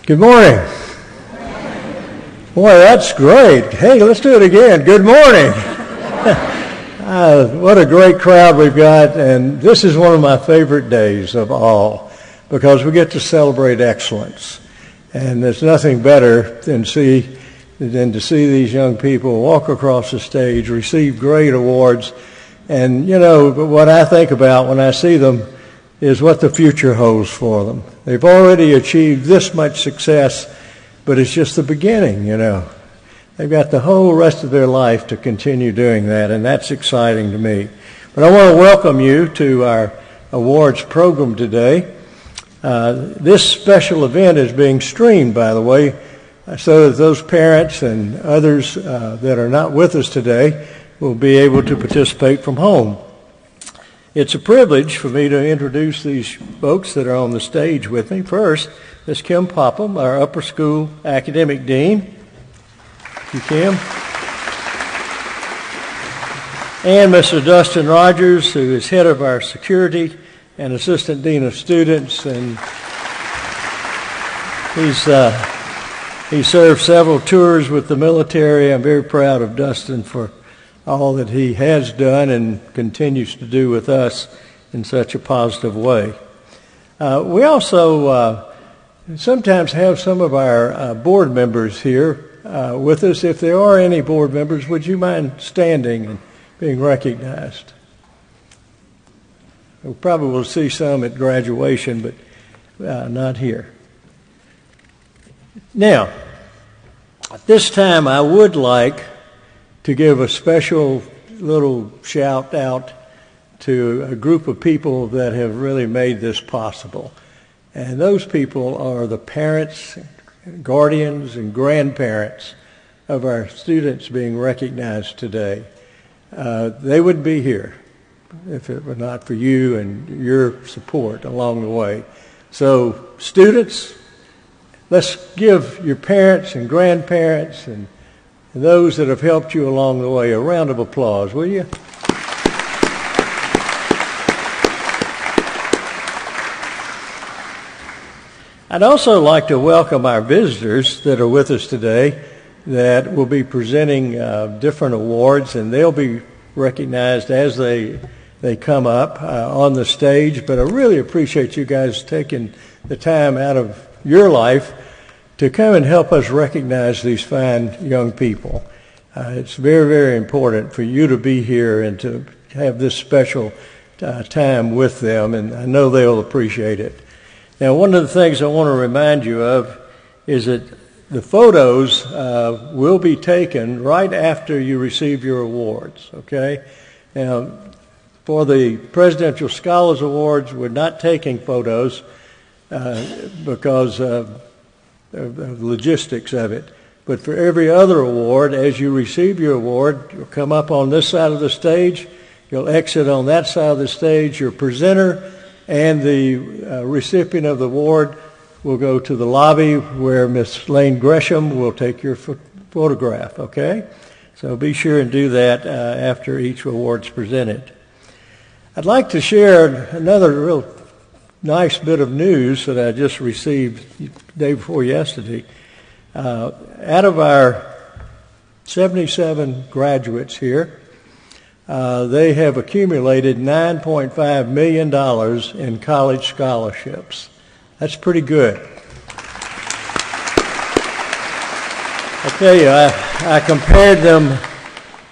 Good morning. Boy, that's great. Hey, let's do it again. Good morning. What a great crowd we've got, and this is one of my favorite days of all because we get to celebrate excellence. And there's nothing better than to see these young people walk across the stage, receive great awards. And, you know, what I think about when I see them is what the future holds for them. They've already achieved this much success, but it's just the beginning, you know. They've got the whole rest of their life to continue doing that, and that's exciting to me. But I want to welcome you to our awards program today. This special event is being streamed, by the way, so that those parents and others that are not with us today will be able to participate from home. It's a privilege for me to introduce these folks that are on the stage with me. First, Ms. Kim Popham, our upper school academic dean. Thank you, Kim. And Mr. Dustin Rogers, who is head of our security and assistant dean of students, and he served several tours with the military. I'm very proud of Dustin for all that he has done and continues to do with us in such a positive way. We also sometimes have some of our board members here with us. If there are any board members, would you mind standing and being recognized? We probably will see some at graduation, but not here. Now, at this time, I would like to give a special little shout out to a group of people that have really made this possible. And those people are the parents, guardians, and grandparents of our students being recognized today. They wouldn't be here if it were not for you and your support along the way. So students, let's give your parents and grandparents and those that have helped you along the way a round of applause, will you? I'd also like to welcome our visitors that are with us today that will be presenting different awards, and they'll be recognized as they come up on the stage. But I really appreciate you guys taking the time out of your life to come and help us recognize these fine young people. It's very, very important for you to be here and to have this special time with them, and I know they'll appreciate it. Now, one of the things I want to remind you of is that the photos will be taken right after you receive your awards, okay? Now, for the Presidential Scholars Awards, we're not taking photos because of the logistics of it. But for every other award, as you receive your award, you'll come up on this side of the stage, you'll exit on that side of the stage, your presenter and the recipient of the award will go to the lobby where Miss Lane Gresham will take your photograph, okay? So be sure and do that after each award's presented. I'd like to share another real nice bit of news that I just received the day before yesterday. Out of our 77 graduates here, they have accumulated $9.5 million in college scholarships. That's pretty good. I tell you, I compared them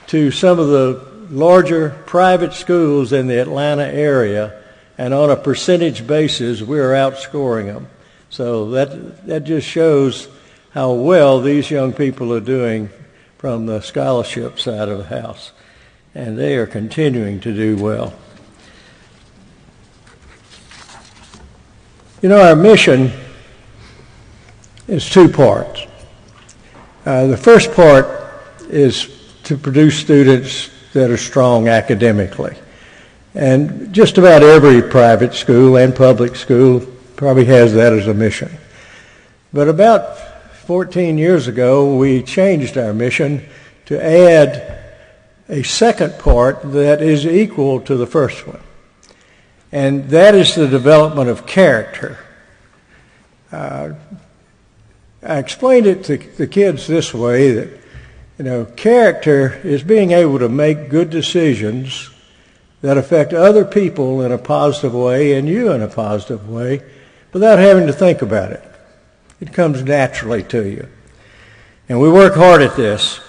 to some of the larger private schools in the Atlanta area, and on a percentage basis, we're outscoring them. So that just shows how well these young people are doing from the scholarship side of the house. And they are continuing to do well. You know, our mission is two parts. The first part is to produce students that are strong academically. And just about every private school and public school probably has that as a mission. But about 14 years ago, we changed our mission to add a second part that is equal to the first one. And that is the development of character. I explained it to the kids this way, that, character is being able to make good decisions that affect other people in a positive way and you in a positive way without having to think about it. It comes naturally to you. And we work hard at this.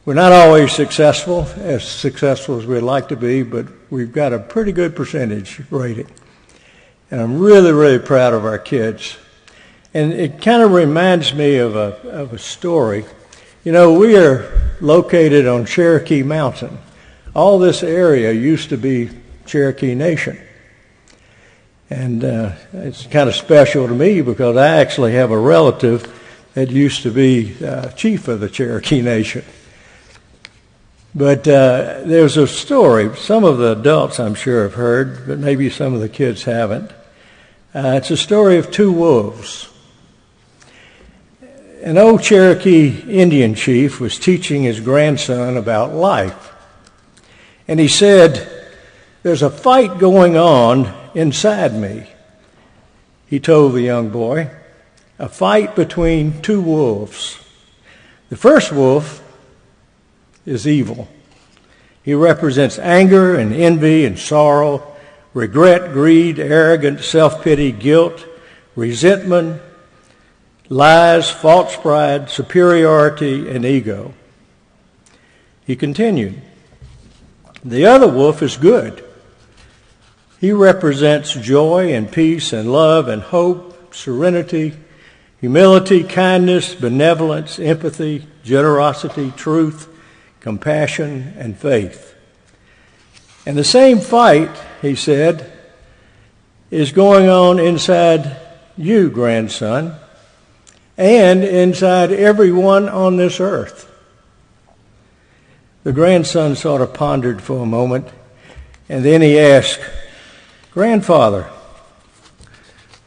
We're not always successful as we'd like to be, but we've got a pretty good percentage rating. And I'm really, really proud of our kids. And it kind of reminds me of a story. We are located on Cherokee Mountain. All this area used to be Cherokee Nation. And it's kind of special to me because I actually have a relative that used to be chief of the Cherokee Nation. But there's a story, some of the adults I'm sure have heard, but maybe some of the kids haven't. It's a story of two wolves. An old Cherokee Indian chief was teaching his grandson about life. And he said, "There's a fight going on inside me," he told the young boy, "a fight between two wolves. The first wolf is evil. He represents anger and envy and sorrow, regret, greed, arrogance, self-pity, guilt, resentment, lies, false pride, superiority, and ego." He continued, "The other wolf is good. He represents joy and peace and love and hope, serenity, humility, kindness, benevolence, empathy, generosity, truth, compassion, and faith. And the same fight," he said, "is going on inside you, grandson, and inside everyone on this earth." The grandson sort of pondered for a moment, and then he asked, "Grandfather,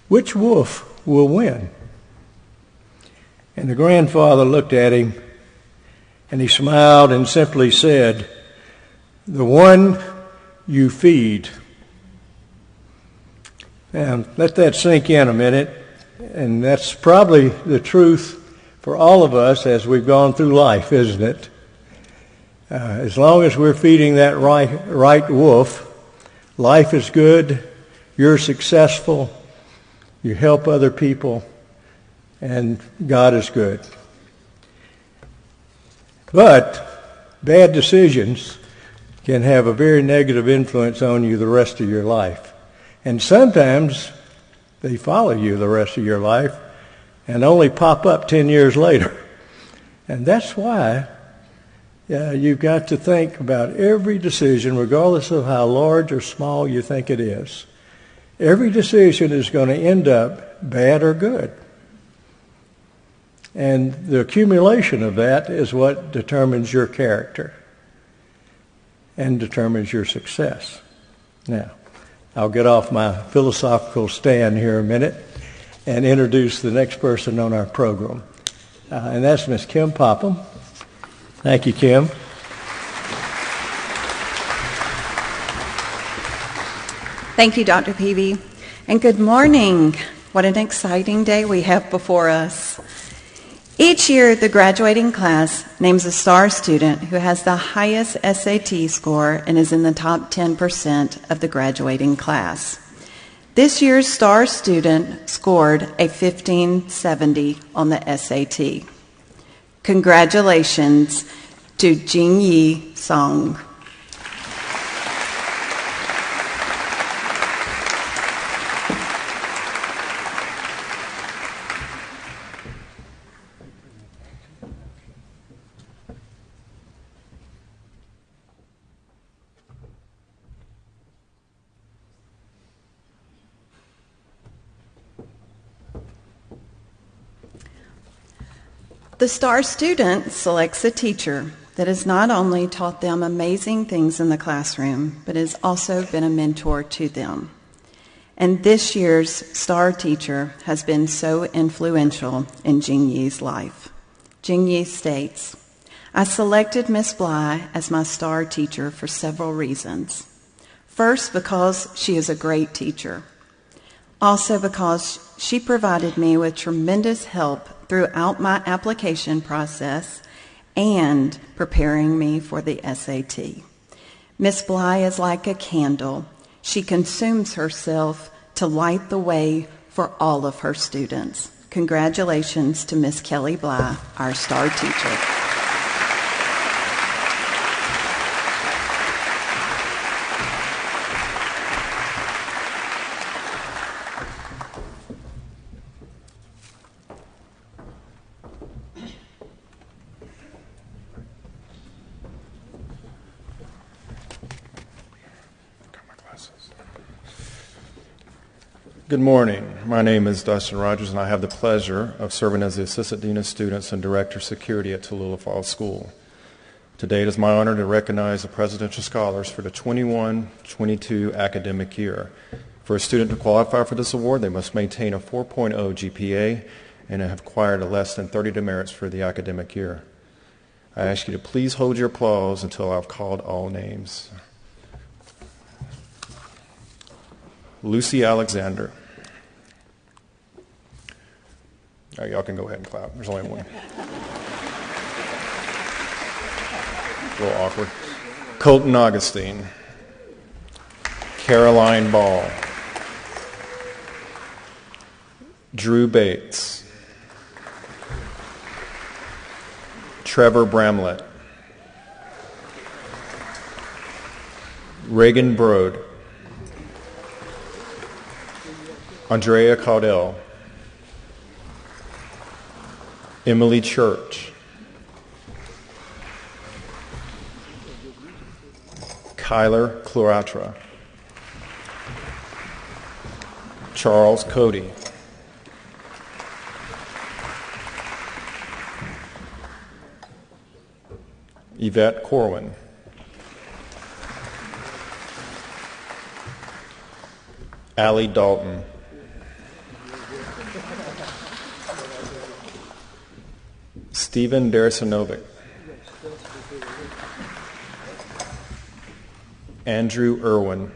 which wolf will win?" And the grandfather looked at him, and he smiled and simply said, "The one you feed." Now, let that sink in a minute, and that's probably the truth for all of us as we've gone through life, isn't it? As long as we're feeding that right wolf, life is good, you're successful, you help other people, and God is good. But bad decisions can have a very negative influence on you the rest of your life. And sometimes they follow you the rest of your life and only pop up 10 years later. And that's why you've got to think about every decision, regardless of how large or small you think it is. Every decision is going to end up bad or good. And the accumulation of that is what determines your character and determines your success. Now, I'll get off my philosophical stand here a minute and introduce the next person on our program. And that's Miss Kim Popham. Thank you, Kim. Thank you, Dr. Peavy. And good morning. What an exciting day we have before us. Each year, the graduating class names a star student who has the highest SAT score and is in the top 10% of the graduating class. This year's star student scored a 1570 on the SAT. Congratulations to Jingyi Song. The star student selects a teacher that has not only taught them amazing things in the classroom, but has also been a mentor to them. And this year's star teacher has been so influential in Jingyi's life. Jingyi states, I selected Miss Bly as my star teacher for several reasons. First, because she is a great teacher. Also because she provided me with tremendous help throughout my application process and preparing me for the SAT. Miss Bly is like a candle. She consumes herself to light the way for all of her students. Congratulations to Miss Kelly Bly, our star teacher. Good morning. My name is Dustin Rogers, and I have the pleasure of serving as the Assistant Dean of Students and Director of Security at Tallulah Falls School. Today it is my honor to recognize the Presidential Scholars for the 21-22 academic year. For a student to qualify for this award, they must maintain a 4.0 GPA and have acquired less than 30 demerits for the academic year. I ask you to please hold your applause until I've called all names. Lucy Alexander. All right, y'all can go ahead and clap. There's only one. A little awkward. Colton Augustine. Caroline Ball. Drew Bates. Trevor Bramlett. Reagan Brode. Andrea Caudell. Emily Church. Kyler Cloratra. Charles Cody. Yvette Corwin. Allie Dalton. Stephen Darasinovic. Andrew Irwin.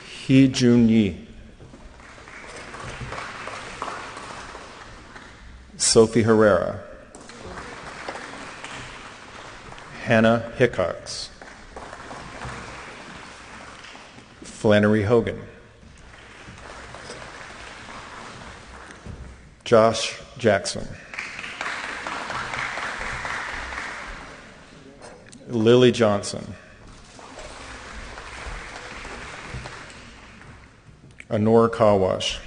Hee Jun Yi. Sophie Herrera. Hannah Hickox. Flannery Hogan. Josh Jackson. Lily Johnson. Honora Kawash.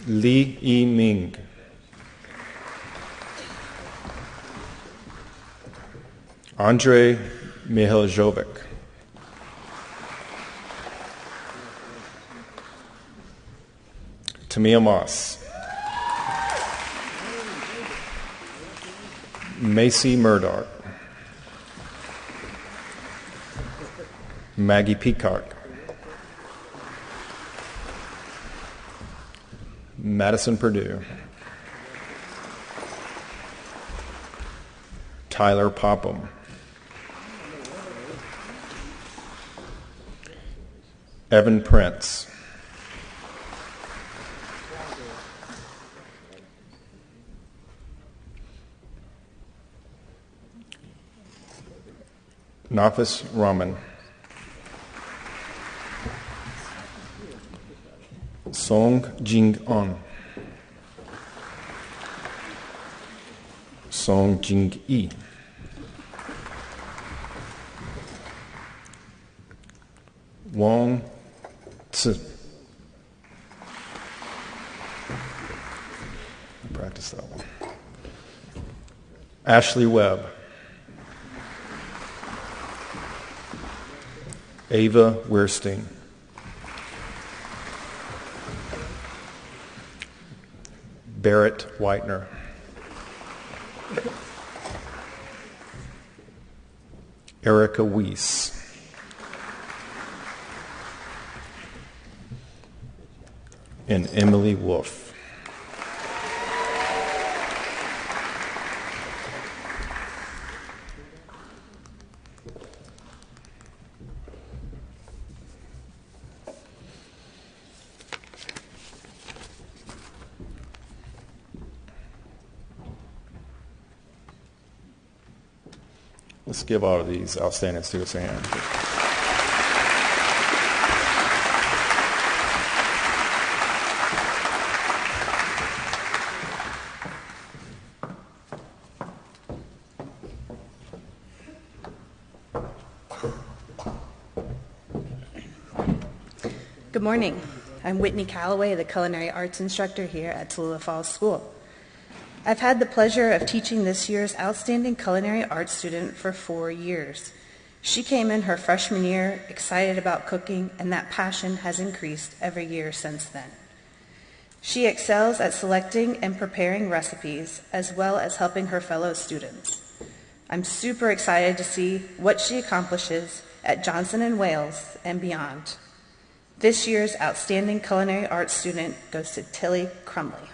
Lee E. Ming. Andrei Mihajlovic. Tamia Moss. Macy Murdoch. Maggie Peacock. Madison Purdue. Tyler Popham. Evan Prince. Nafis Rahman. Song Jing-on. Song Jing-yi. Wong Tzu. Practice that one. Ashley Webb. Ava Weirstein. Barrett Whitener. Erica Weiss. And Emily Wolf. Let's give all of these outstanding students a hand. Good morning. I'm Whitney Calloway, the Culinary Arts Instructor here at Tallulah Falls School. I've had the pleasure of teaching this year's outstanding culinary arts student for 4 years. She came in her freshman year excited about cooking, and that passion has increased every year since then. She excels at selecting and preparing recipes, as well as helping her fellow students. I'm super excited to see what she accomplishes at Johnson & Wales and beyond. This year's outstanding culinary arts student goes to Tilly Crumley.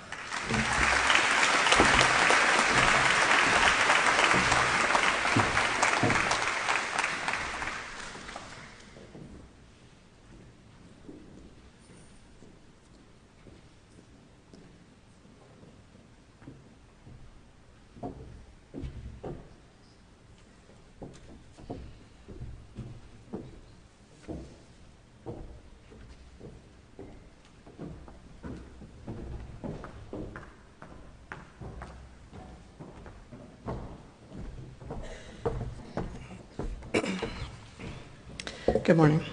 Good morning.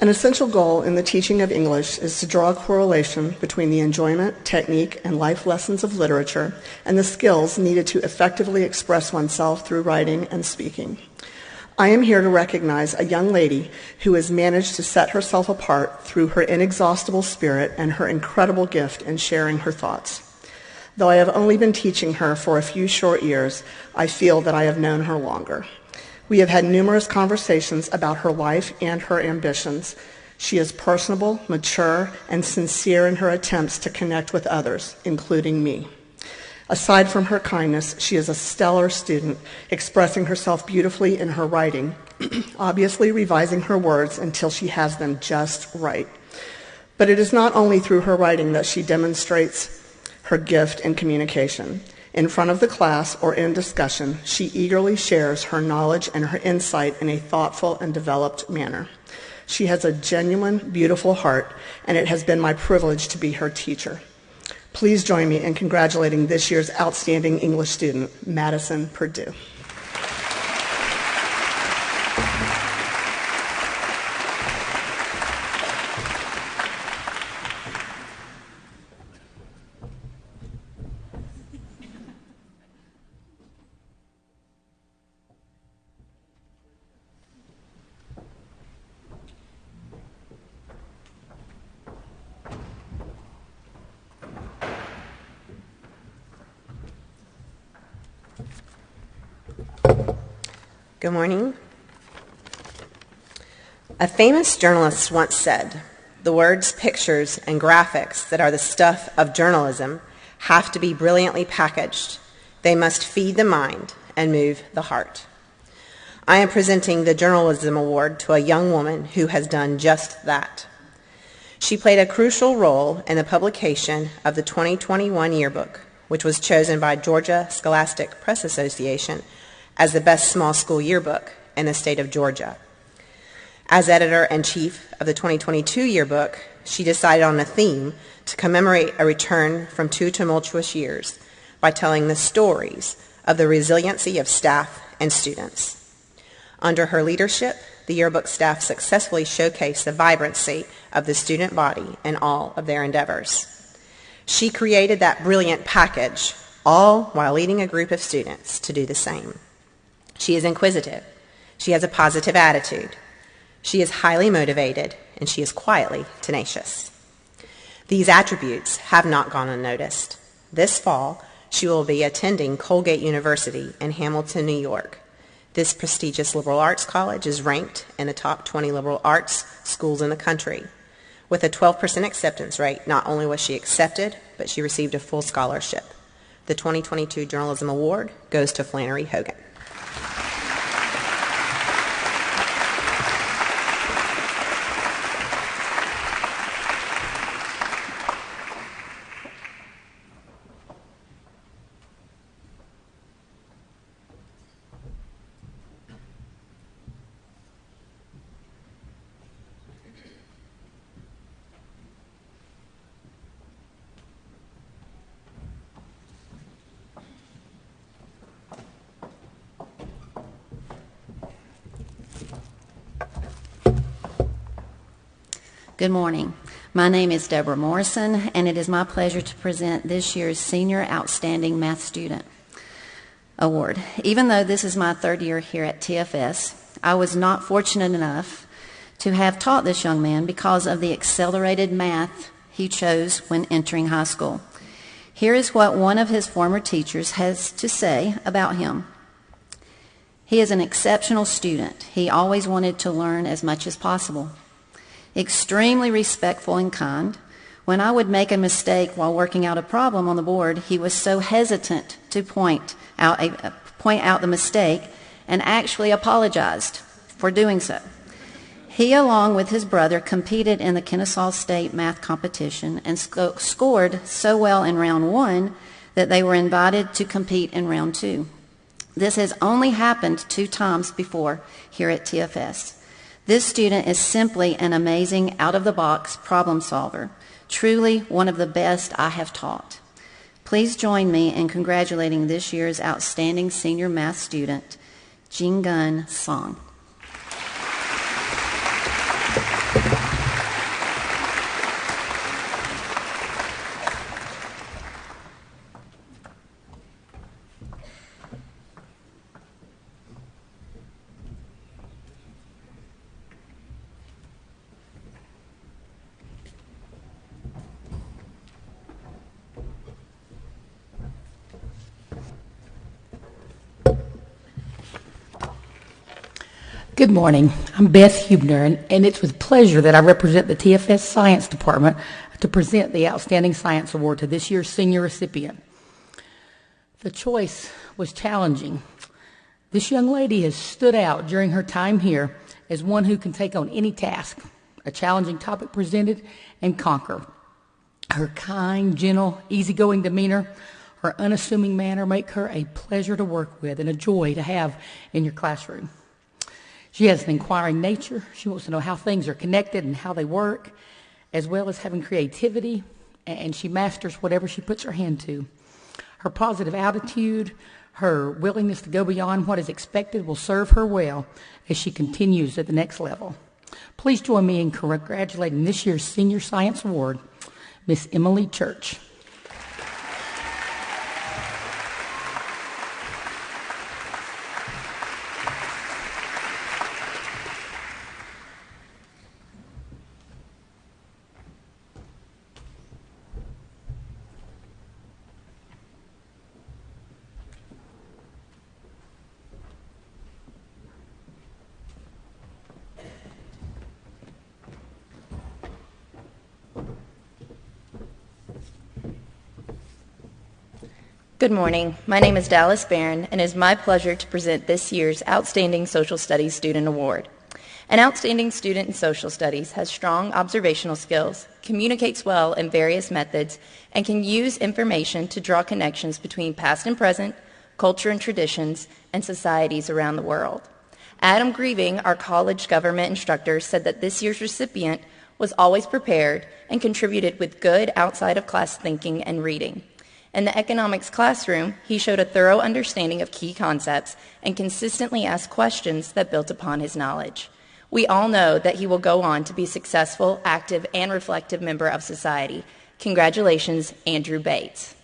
An essential goal in the teaching of English is to draw a correlation between the enjoyment, technique, and life lessons of literature and the skills needed to effectively express oneself through writing and speaking. I am here to recognize a young lady who has managed to set herself apart through her inexhaustible spirit and her incredible gift in sharing her thoughts. Though I have only been teaching her for a few short years, I feel that I have known her longer. We have had numerous conversations about her life and her ambitions. She is personable, mature, and sincere in her attempts to connect with others, including me. Aside from her kindness, she is a stellar student, expressing herself beautifully in her writing, obviously revising her words until she has them just right. But it is not only through her writing that she demonstrates her gift in communication. In front of the class or in discussion, she eagerly shares her knowledge and her insight in a thoughtful and developed manner. She has a genuine, beautiful heart, and it has been my privilege to be her teacher. Please join me in congratulating this year's outstanding English student, Madison Purdue. Good morning. A famous journalist once said, "The words, pictures, and graphics that are the stuff of journalism have to be brilliantly packaged. They must feed the mind and move the heart." I am presenting the Journalism Award to a young woman who has done just that. She played a crucial role in the publication of the 2021 yearbook, which was chosen by Georgia Scholastic Press Association as the best small school yearbook in the state of Georgia. As editor-in-chief of the 2022 yearbook, she decided on a theme to commemorate a return from 2 tumultuous years by telling the stories of the resiliency of staff and students. Under her leadership, the yearbook staff successfully showcased the vibrancy of the student body in all of their endeavors. She created that brilliant package, all while leading a group of students to do the same. She is inquisitive. She has a positive attitude. She is highly motivated, and she is quietly tenacious. These attributes have not gone unnoticed. This fall, she will be attending Colgate University in Hamilton, New York. This prestigious liberal arts college is ranked in the top 20 liberal arts schools in the country. With a 12% acceptance rate, not only was she accepted, but she received a full scholarship. The 2022 Journalism Award goes to Flannery Hogan. Good morning. My name is Deborah Morrison, and it is my pleasure to present this year's Senior Outstanding Math Student Award. Even though this is my third year here at TFS, I was not fortunate enough to have taught this young man because of the accelerated math he chose when entering high school. Here is what one of his former teachers has to say about him. He is an exceptional student. He always wanted to learn as much as possible. Extremely respectful and kind. When I would make a mistake while working out a problem on the board, he was so hesitant to point out the mistake and actually apologized for doing so. He, along with his brother, competed in the Kennesaw State math competition and scored so well in round 1 that they were invited to compete in round 2. This has only happened 2 times before here at TFS. This student is simply an amazing, out-of-the-box problem solver, truly one of the best I have taught. Please join me in congratulating this year's outstanding senior math student, Jingun Song. Good morning. I'm Beth Hubner, and it's with pleasure that I represent the TFS Science Department to present the Outstanding Science Award to this year's senior recipient. The choice was challenging. This young lady has stood out during her time here as one who can take on any task, a challenging topic presented, and conquer. Her kind, gentle, easygoing demeanor, her unassuming manner make her a pleasure to work with and a joy to have in your classroom. She has an inquiring nature. She wants to know how things are connected and how they work, as well as having creativity, and she masters whatever she puts her hand to. Her positive attitude, her willingness to go beyond what is expected will serve her well as she continues at the next level. Please join me in congratulating this year's Senior Science Award, Miss Emily Church. Good morning. My name is Dallas Barron, and it is my pleasure to present this year's Outstanding Social Studies Student Award. An outstanding student in social studies has strong observational skills, communicates well in various methods, and can use information to draw connections between past and present, culture and traditions, and societies around the world. Adam Grieving, our college government instructor, said that this year's recipient was always prepared and contributed with good outside-of-class thinking and reading. In the economics classroom, he showed a thorough understanding of key concepts and consistently asked questions that built upon his knowledge. We all know that he will go on to be a successful, active, and reflective member of society. Congratulations, Andrew Bates.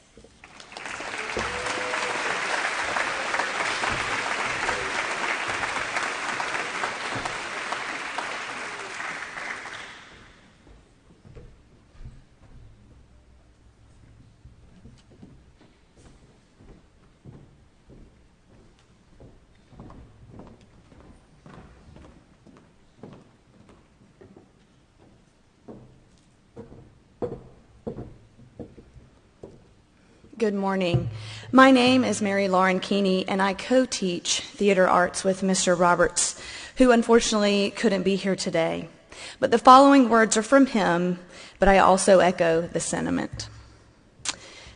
Good morning. My name is Mary Lauren Keeney, and I co-teach theater arts with Mr. Roberts, who unfortunately couldn't be here today. But the following words are from him, but I also echo the sentiment.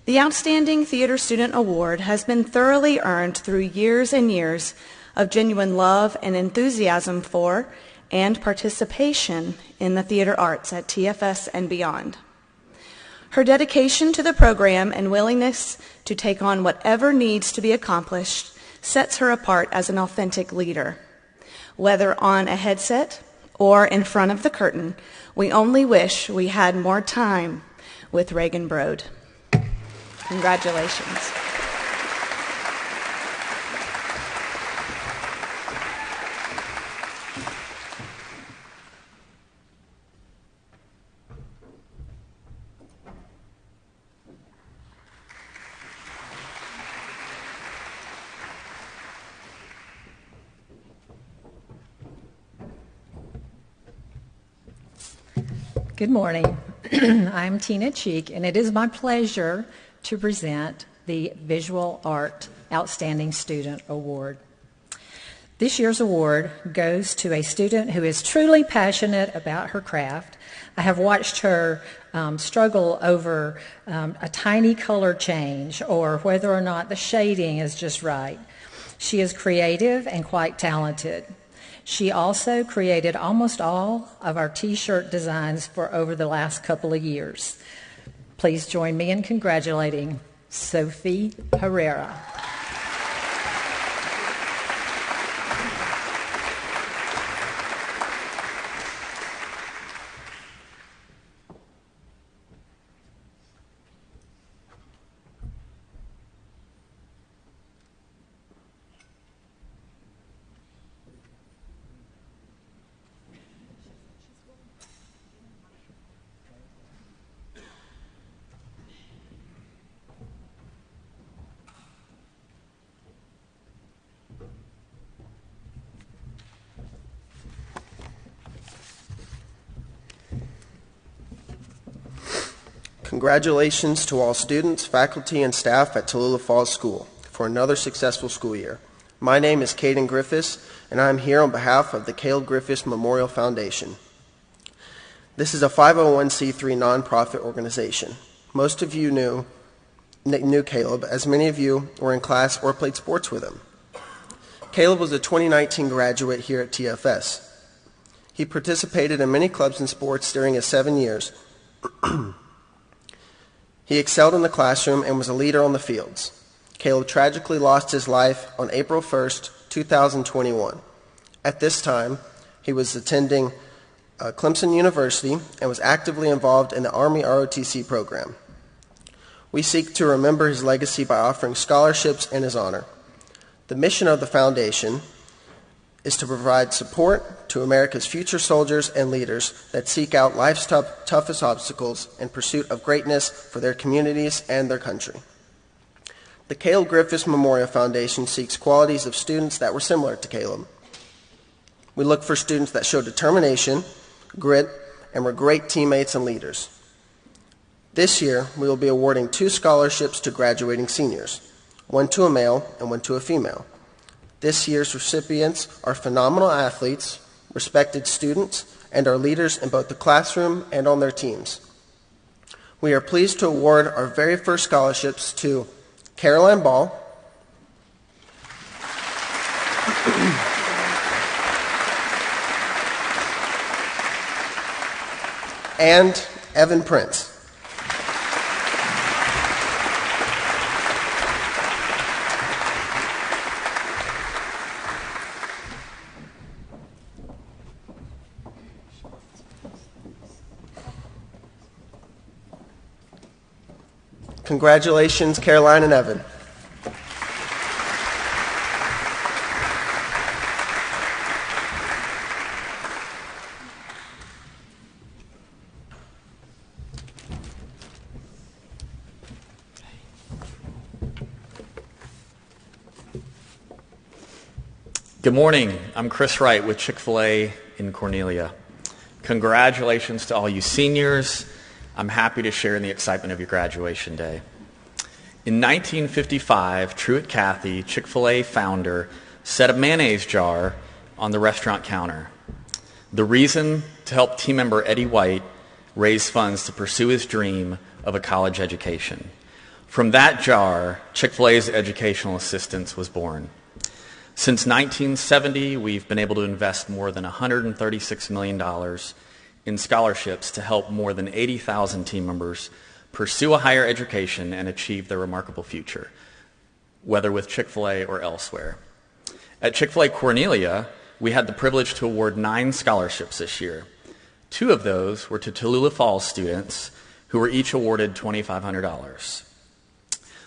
The Outstanding Theater Student Award has been thoroughly earned through years and years of genuine love and enthusiasm for and participation in the theater arts at TFS and beyond. Her dedication to the program and willingness to take on whatever needs to be accomplished sets her apart as an authentic leader. Whether on a headset or in front of the curtain, we only wish we had more time with Reagan Brode. Congratulations. Good morning. I'm Tina Cheek, and it is my pleasure to present the Visual Art Outstanding Student Award. This year's award goes to a student who is truly passionate about her craft. I have watched her struggle over a tiny color change or whether or not the shading is just right. She is creative and quite talented. She also created almost all of our T-shirt designs for over the last couple of years. Please join me in congratulating Sophie Herrera. Congratulations to all students, faculty, and staff at Tallulah Falls School for another successful school year. My name is Calegriffis, and I am here on behalf of the Calegriffis Memorial Foundation. This is a 501c3 nonprofit organization. Most of you knew Caleb, as many of you were in class or played sports with him. Caleb was a 2019 graduate here at TFS. He participated in many clubs and sports during his 7 years. He excelled in the classroom and was a leader on the fields. Caleb tragically lost his life on April 1st, 2021. At this time, he was attending Clemson University and was actively involved in the Army ROTC program. We seek to remember his legacy by offering scholarships in his honor. The mission of the foundation is to provide support to America's future soldiers and leaders that seek out life's toughest obstacles in pursuit of greatness for their communities and their country. The Calegriffis Memorial Foundation seeks qualities of students that were similar to Caleb. We look for students that show determination, grit, and were great teammates and leaders. This year, we will be awarding 2 scholarships to graduating seniors, one to a male and one to a female. This year's recipients are phenomenal athletes, respected students, and are leaders in both the classroom and on their teams. We are pleased to award our very first scholarships to Caroline Ball, and Evan Prince. Congratulations, Caroline and Evan. Good morning. I'm Chris Wright with Chick-fil-A in Cornelia. Congratulations to all you seniors. I'm happy to share in the excitement of your graduation day. In 1955, Truett Cathy, Chick-fil-A founder, set a mayonnaise jar on the restaurant counter. The reason to help team member Eddie White raise funds to pursue his dream of a college education. From that jar, Chick-fil-A's educational assistance was born. Since 1970, we've been able to invest more than $136 million in scholarships to help more than 80,000 team members pursue a higher education and achieve their remarkable future, whether with Chick-fil-A or elsewhere. At Chick-fil-A Cornelia, we had the privilege to award 9 scholarships this year. 2 of those were to Tallulah Falls students, who were each awarded $2,500.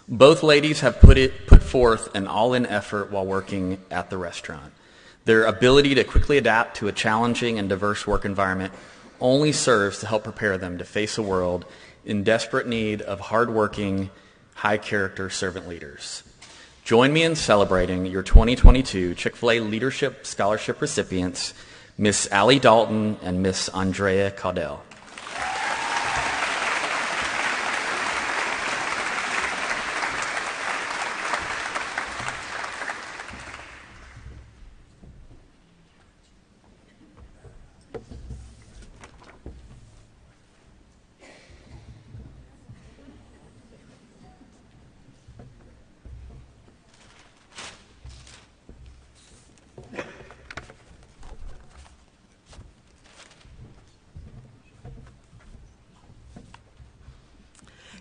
Both ladies have put forth an all-in effort while working at the restaurant. Their ability to quickly adapt to a challenging and diverse work environment only serves to help prepare them to face a world in desperate need of hardworking, high-character servant leaders. Join me in celebrating your 2022 Chick-fil-A Leadership Scholarship recipients, Miss Allie Dalton and Miss Andrea Caudell.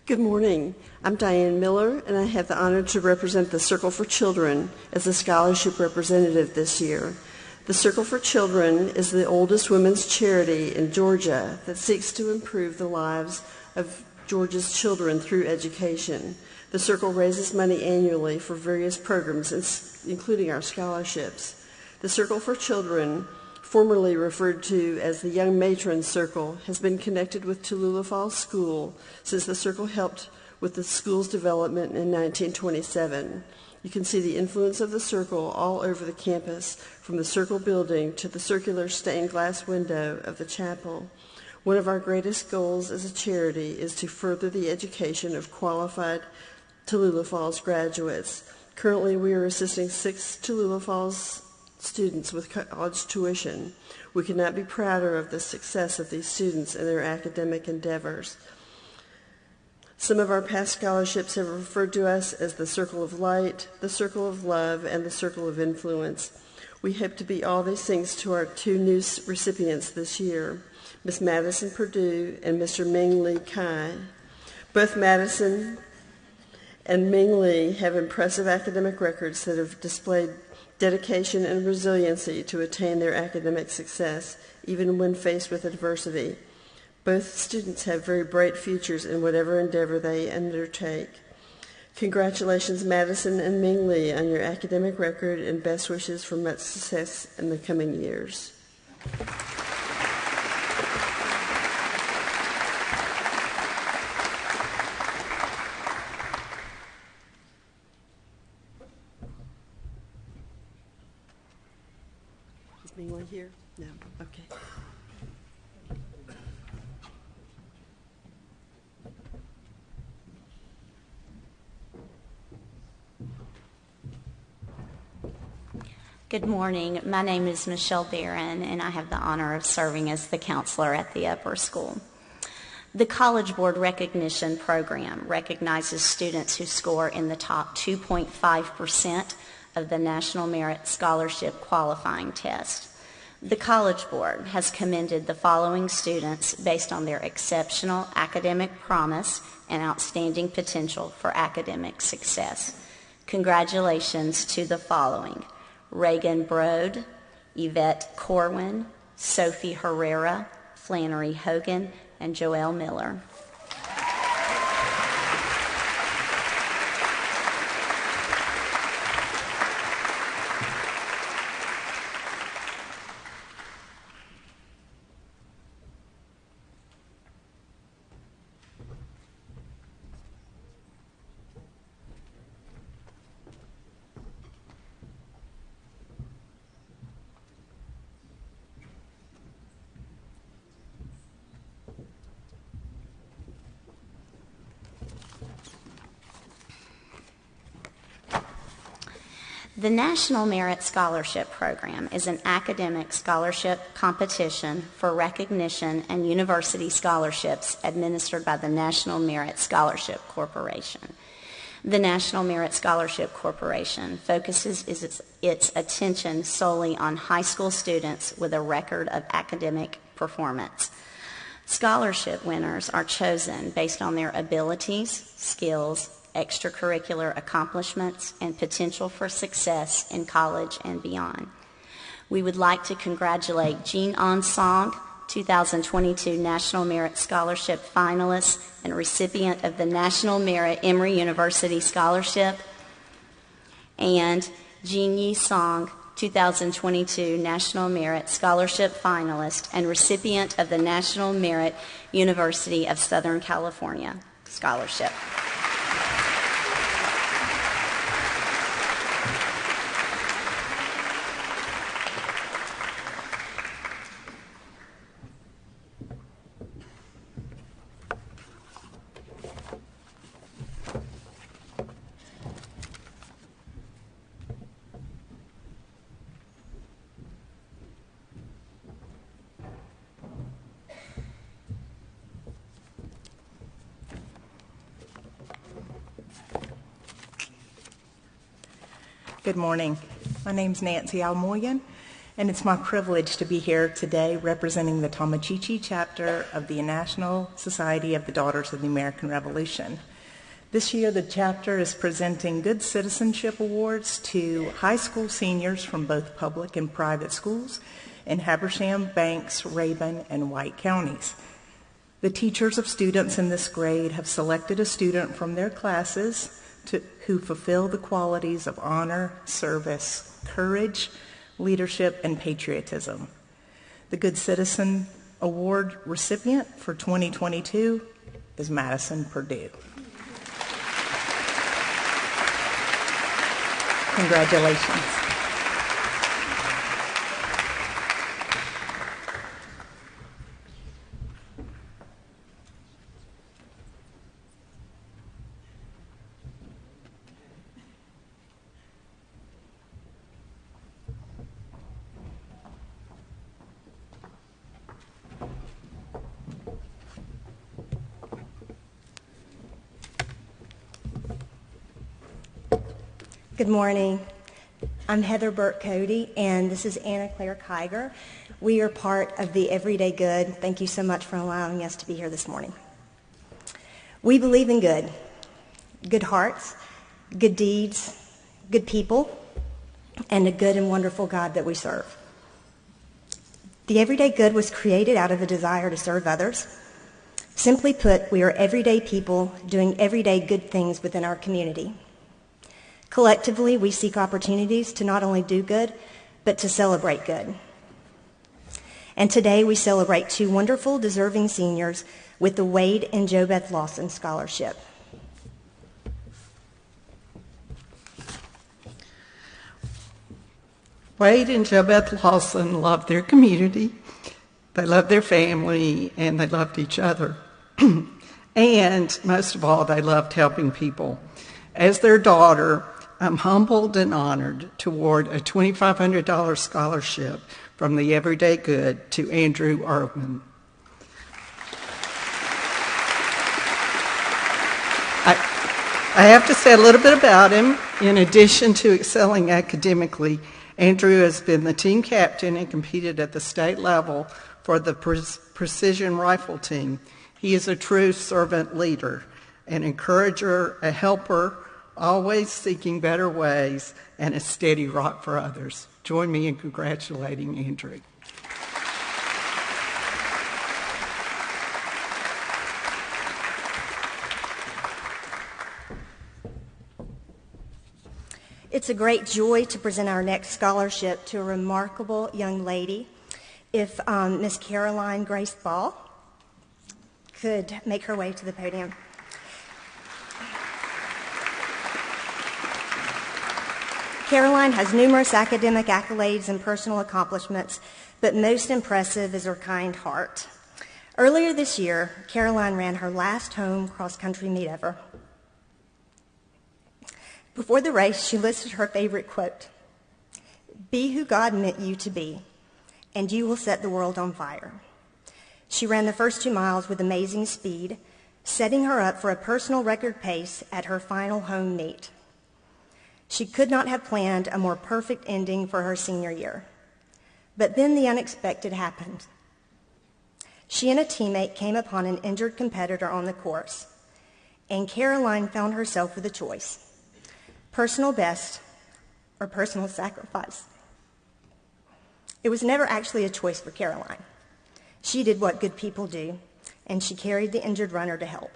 Good morning. I'm Diane Miller, and I have the honor to represent the Circle for Children as a scholarship representative this year. The Circle for Children is the oldest women's charity in Georgia that seeks to improve the lives of Georgia's children through education. The Circle raises money annually for various programs, including our scholarships. The Circle for Children, formerly referred to as the Young Matron Circle, has been connected with Tallulah Falls School since the Circle helped with the school's development in 1927. You can see the influence of the Circle all over the campus, from the Circle building to the circular stained glass window of the chapel. One of our greatest goals as a charity is to further the education of qualified Tallulah Falls graduates. Currently, we are assisting 6 Tallulah Falls students with college tuition. We could not be prouder of the success of these students in their academic endeavors. Some of our past scholarships have referred to us as the Circle of Light, the Circle of Love, and the Circle of Influence. We hope to be all these things to our 2 new recipients this year, Miss Madison Purdue and Mr. Ming Lee Kai. Both Madison and Ming Lee have impressive academic records that have displayed dedication and resiliency to attain their academic success, even when faced with adversity. Both students have very bright futures in whatever endeavor they undertake. Congratulations, Madison and Ming Lee, on your academic record, and best wishes for much success in the coming years. Is Ming Lee here? No. Okay. Good morning. My name is Michelle Barron, and I have the honor of serving as the counselor at the upper school. The College Board Recognition Program recognizes students who score in the top 2.5% of the National Merit Scholarship qualifying test. The College Board has commended the following students based on their exceptional academic promise and outstanding potential for academic success. Congratulations to the following: Reagan Brode, Yvette Corwin, Sophie Herrera, Flannery Hogan, and Joelle Miller. The National Merit Scholarship Program is an academic scholarship competition for recognition and university scholarships administered by the National Merit Scholarship Corporation. The National Merit Scholarship Corporation focuses its attention solely on high school students with a record of academic performance. Scholarship winners are chosen based on their abilities, skills, extracurricular accomplishments, and potential for success in college and beyond. We would like to congratulate Jean On Song, 2022 National Merit Scholarship finalist and recipient of the National Merit Emory University Scholarship, and Jean Yi Song, 2022 National Merit Scholarship finalist and recipient of the National Merit University of Southern California Scholarship. Good morning. My name's Nancy Almoyan, and it's my privilege to be here today representing the Tomochichi chapter of the National Society of the Daughters of the American Revolution. This year, the chapter is presenting Good Citizenship Awards to high school seniors from both public and private schools in Habersham, Banks, Rabun, and White counties. The teachers of students in this grade have selected a student from their classes who fulfill the qualities of honor, service, courage, leadership, and patriotism. The Good Citizen Award recipient for 2022 is Madison Purdue. Congratulations. Good morning. I'm Heather Burke-Cody, and this is Anna Claire Kiger. We are part of the Everyday Good. Thank you so much for allowing us to be here this morning. We believe in good hearts, good deeds, good people, and a good and wonderful God that we serve. The Everyday Good was created out of a desire to serve others. Simply put, we are everyday people doing everyday good things within our community. Collectively, we seek opportunities to not only do good, but to celebrate good. And today we celebrate two wonderful, deserving seniors with the Wade and JoBeth Lawson Scholarship. Wade and JoBeth Lawson loved their community, they loved their family, and they loved each other. And most of all, they loved helping people. As their daughter, I'm humbled and honored to award a $2,500 scholarship from the Everyday Good to Andrew Irwin. I have to say a little bit about him. In addition to excelling academically, Andrew has been the team captain and competed at the state level for the precision rifle team. He is a true servant leader, an encourager, a helper, always seeking better ways, and a steady rock for others. Join me in congratulating Andrew. It's a great joy to present our next scholarship to a remarkable young lady. If Miss Caroline Grace Ball could make her way to the podium. Caroline has numerous academic accolades and personal accomplishments, but most impressive is her kind heart. Earlier this year, Caroline ran her last home cross-country meet ever. Before the race, she listed her favorite quote, "Be who God meant you to be, and you will set the world on fire." She ran the first 2 miles with amazing speed, setting her up for a personal record pace at her final home meet. She could not have planned a more perfect ending for her senior year. But then the unexpected happened. She and a teammate came upon an injured competitor on the course, and Caroline found herself with a choice: personal best or personal sacrifice. It was never actually a choice for Caroline. She did what good people do, and she carried the injured runner to help.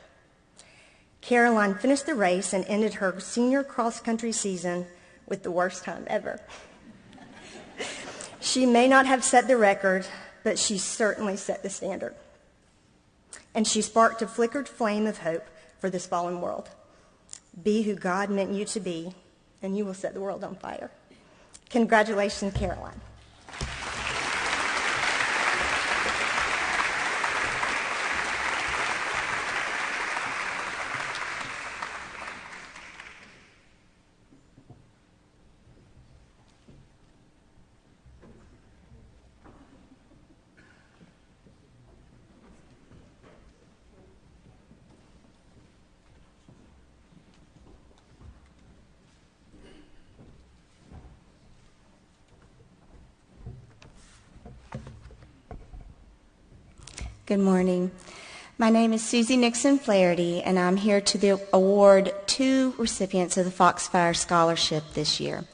Caroline finished the race and ended her senior cross-country season with the worst time ever. She may not have set the record, but she certainly set the standard. And she sparked a flickered flame of hope for this fallen world. Be who God meant you to be, and you will set the world on fire. Congratulations, Caroline. Good morning. My name is Susie Nixon Flaherty, and I'm here to award 2 recipients of the Foxfire Scholarship this year.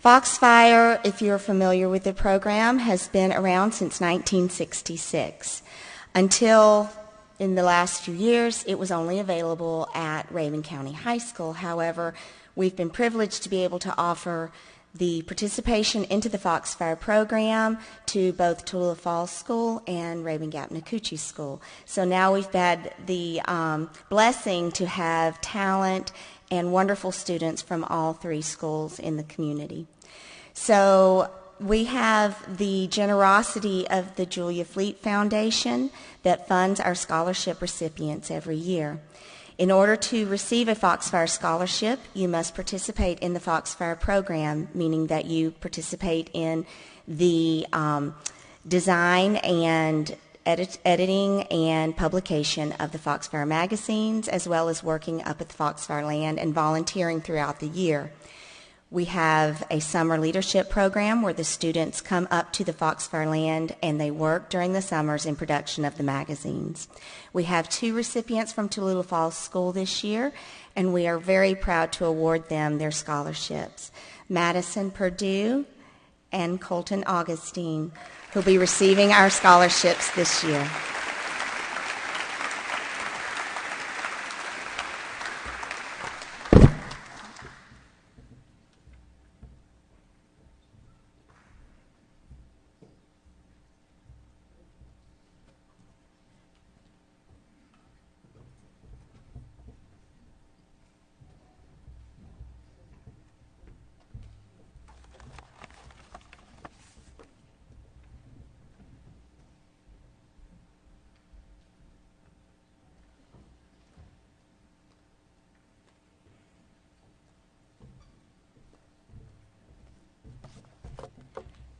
Foxfire, if you're familiar with the program, has been around since 1966. Until in the last few years, it was only available at Raven County High School. However, we've been privileged to be able to offer the participation into the Foxfire program to both Tallulah Falls School and Raven Gap Nakuchi School. So now we've had the blessing to have talent and wonderful students from all 3 schools in the community. So we have the generosity of the Julia Fleet Foundation that funds our scholarship recipients every year. In order to receive a Foxfire Scholarship, you must participate in the Foxfire program, meaning that you participate in the design and editing and publication of the Foxfire magazines, as well as working up at the Foxfire land and volunteering throughout the year. We have a summer leadership program where the students come up to the Foxfire land and they work during the summers in production of the magazines. We have 2 recipients from Tallulah Falls School this year, and we are very proud to award them their scholarships. Madison Purdue and Colton Augustine, who will be receiving our scholarships this year.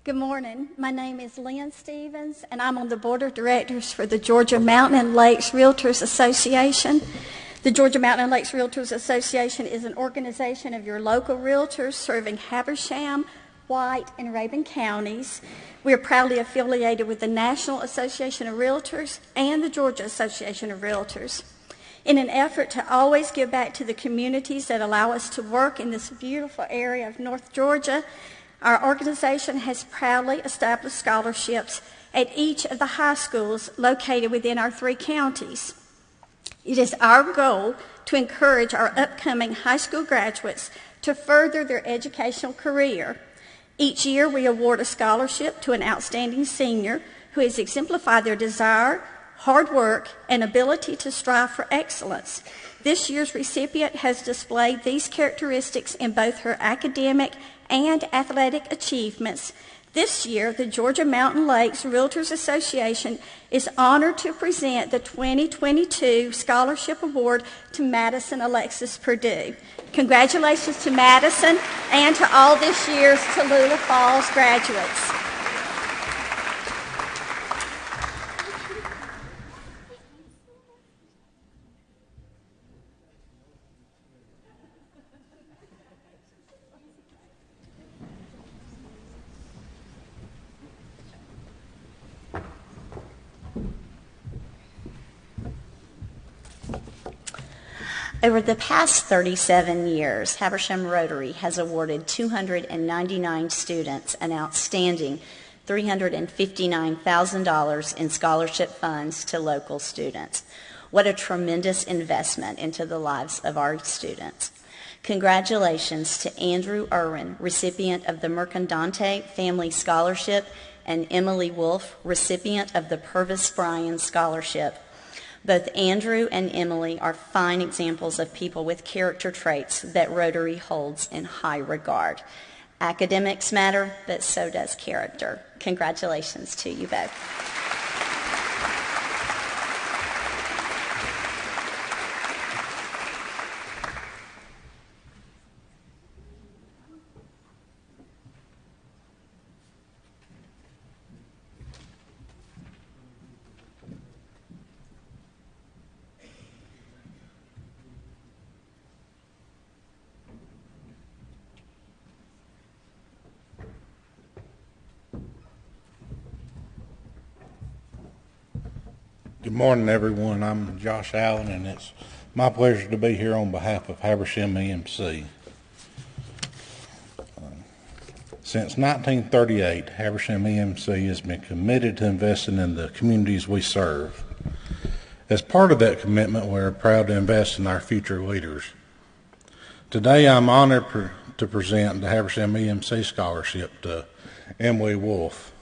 Good morning. My name is Lynn Stevens, and I'm on the Board of Directors for the Georgia Mountain and Lakes Realtors Association. The Georgia Mountain and Lakes Realtors Association is an organization of your local realtors serving Habersham, White, and Rabun counties. We are proudly affiliated with the National Association of Realtors and the Georgia Association of Realtors. In an effort to always give back to the communities that allow us to work in this beautiful area of North Georgia, our organization has proudly established scholarships at each of the high schools located within our 3 counties. It is our goal to encourage our upcoming high school graduates to further their educational career. Each year we award a scholarship to an outstanding senior who has exemplified their desire, hard work, and ability to strive for excellence. This year's recipient has displayed these characteristics in both her academic and athletic achievements. This year, the Georgia Mountain Lakes Realtors Association is honored to present the 2022 Scholarship Award to Madison Alexis Purdue. Congratulations to Madison and to all this year's Tallulah Falls graduates. Over the past 37 years, Habersham Rotary has awarded 299 students an outstanding $359,000 in scholarship funds to local students. What a tremendous investment into the lives of our students. Congratulations to Andrew Irwin, recipient of the Mercandante Family Scholarship, and Emily Wolf, recipient of the Purvis Bryan Scholarship. Both Andrew and Emily are fine examples of people with character traits that Rotary holds in high regard. Academics matter, but so does character. Congratulations to you both. Good morning, everyone. I'm Josh Allen, and it's my pleasure to be here on behalf of Habersham EMC. Since 1938, Habersham EMC has been committed to investing in the communities we serve. As part of that commitment, we're proud to invest in our future leaders. Today, I'm honored to present the Habersham EMC Scholarship to Emily Wolf.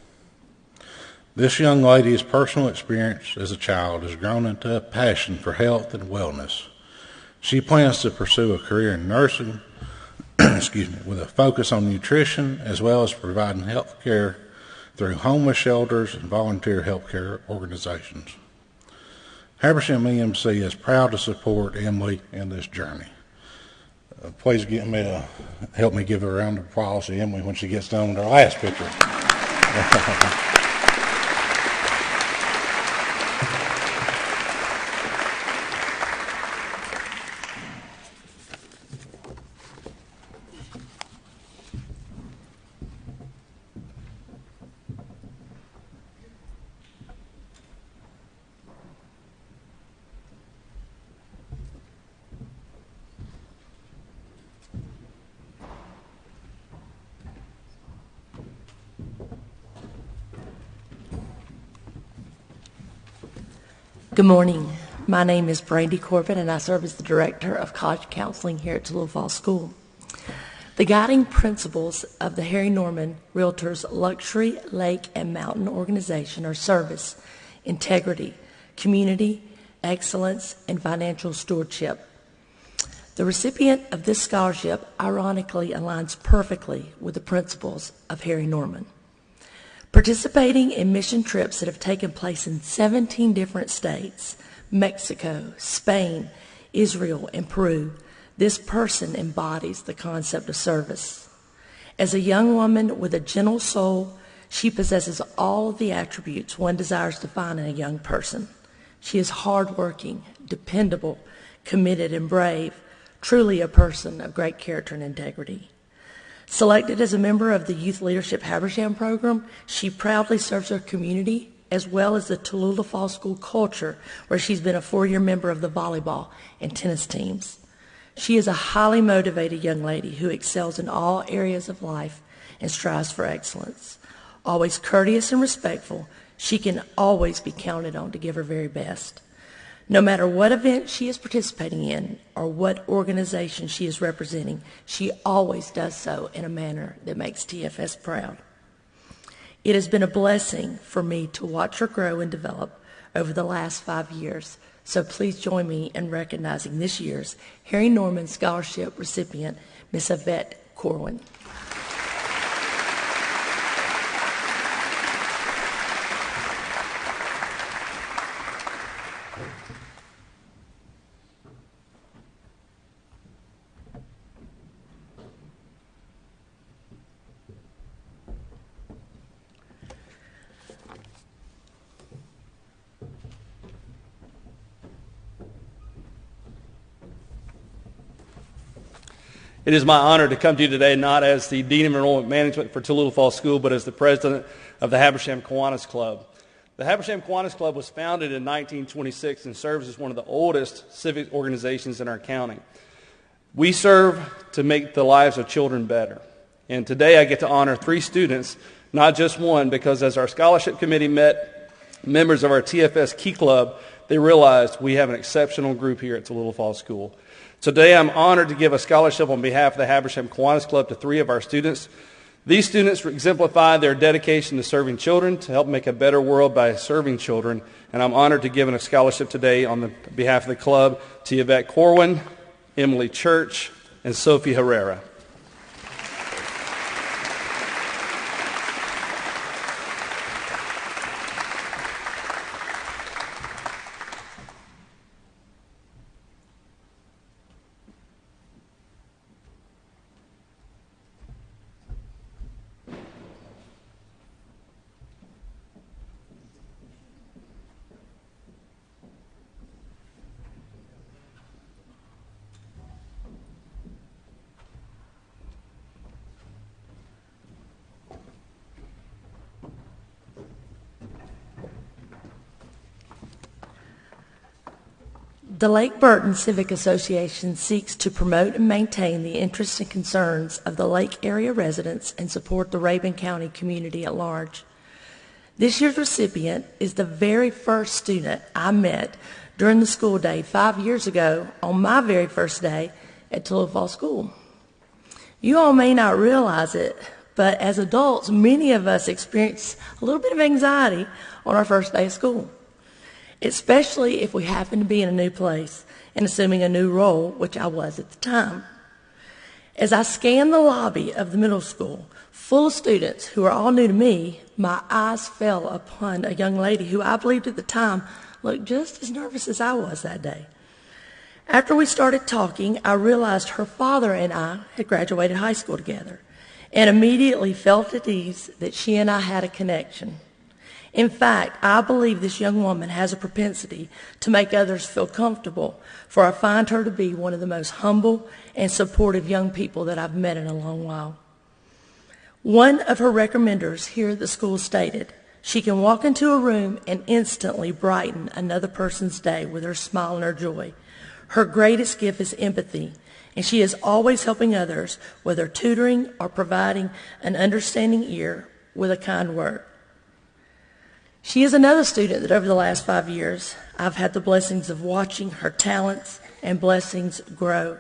This young lady's personal experience as a child has grown into a passion for health and wellness. She plans to pursue a career in nursing, with a focus on nutrition as well as providing health care through homeless shelters and volunteer health care organizations. Habersham EMC is proud to support Emily in this journey. Please help me give her a round of applause to Emily when she gets done with her last picture. Good morning. My name is Brandy Corbett, and I serve as the Director of College Counseling here at Tallulah Falls School. The guiding principles of the Harry Norman Realtors Luxury, Lake, and Mountain Organization are service, integrity, community, excellence, and financial stewardship. The recipient of this scholarship ironically aligns perfectly with the principles of Harry Norman. Participating in mission trips that have taken place in 17 different states, Mexico, Spain, Israel, and Peru, this person embodies the concept of service. As a young woman with a gentle soul, she possesses all of the attributes one desires to find in a young person. She is hardworking, dependable, committed, and brave, truly a person of great character and integrity. Selected as a member of the Youth Leadership Habersham program, she proudly serves her community as well as the Tallulah Falls School culture, where she's been a 4-year member of the volleyball and tennis teams. She is a highly motivated young lady who excels in all areas of life and strives for excellence. Always courteous and respectful, she can always be counted on to give her very best. No matter what event she is participating in or what organization she is representing, she always does so in a manner that makes TFS proud. It has been a blessing for me to watch her grow and develop over the last 5 years, so please join me in recognizing this year's Harry Norman Scholarship recipient, Miss Yvette Corwin. It is my honor to come to you today not as the Dean of Enrollment Management for Tallulah Falls School, but as the president of the Habersham Kiwanis Club. The Habersham Kiwanis Club was founded in 1926 and serves as one of the oldest civic organizations in our county. We serve to make the lives of children better. And today I get to honor 3 students, not just one, because as our scholarship committee met members of our TFS Key Club, they realized we have an exceptional group here at Tallulah Falls School. Today I'm honored to give a scholarship on behalf of the Habersham Kiwanis Club to 3 of our students. These students exemplify their dedication to serving children, to help make a better world by serving children, and I'm honored to give a scholarship today on behalf of the club to Yvette Corwin, Emily Church, and Sophie Herrera. The Lake Burton Civic Association seeks to promote and maintain the interests and concerns of the Lake area residents and support the Rabun County community at large. This year's recipient is the very first student I met during the school day 5 years ago on my very first day at Tallulah Falls School. You all may not realize it, but as adults, many of us experience a little bit of anxiety on our first day of school, especially if we happen to be in a new place and assuming a new role, which I was at the time. As I scanned the lobby of the middle school, full of students who are all new to me, my eyes fell upon a young lady who I believed at the time looked just as nervous as I was that day. After we started talking, I realized her father and I had graduated high school together and immediately felt at ease that she and I had a connection. In fact, I believe this young woman has a propensity to make others feel comfortable, for I find her to be one of the most humble and supportive young people that I've met in a long while. One of her recommenders here at the school stated, she can walk into a room and instantly brighten another person's day with her smile and her joy. Her greatest gift is empathy, and she is always helping others, whether tutoring or providing an understanding ear with a kind word. She is another student that over the last 5 years, I've had the blessings of watching her talents and blessings grow.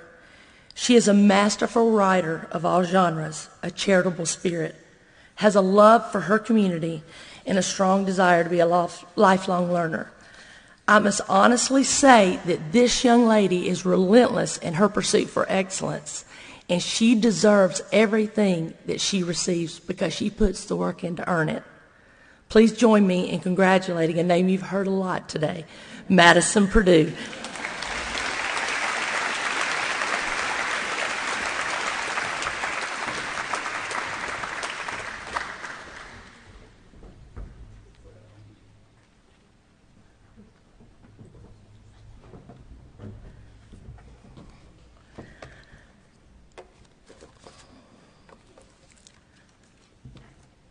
She is a masterful writer of all genres, a charitable spirit, has a love for her community, and a strong desire to be a lifelong learner. I must honestly say that this young lady is relentless in her pursuit for excellence, and she deserves everything that she receives because she puts the work in to earn it. Please join me in congratulating a name you've heard a lot today, Madison Purdue.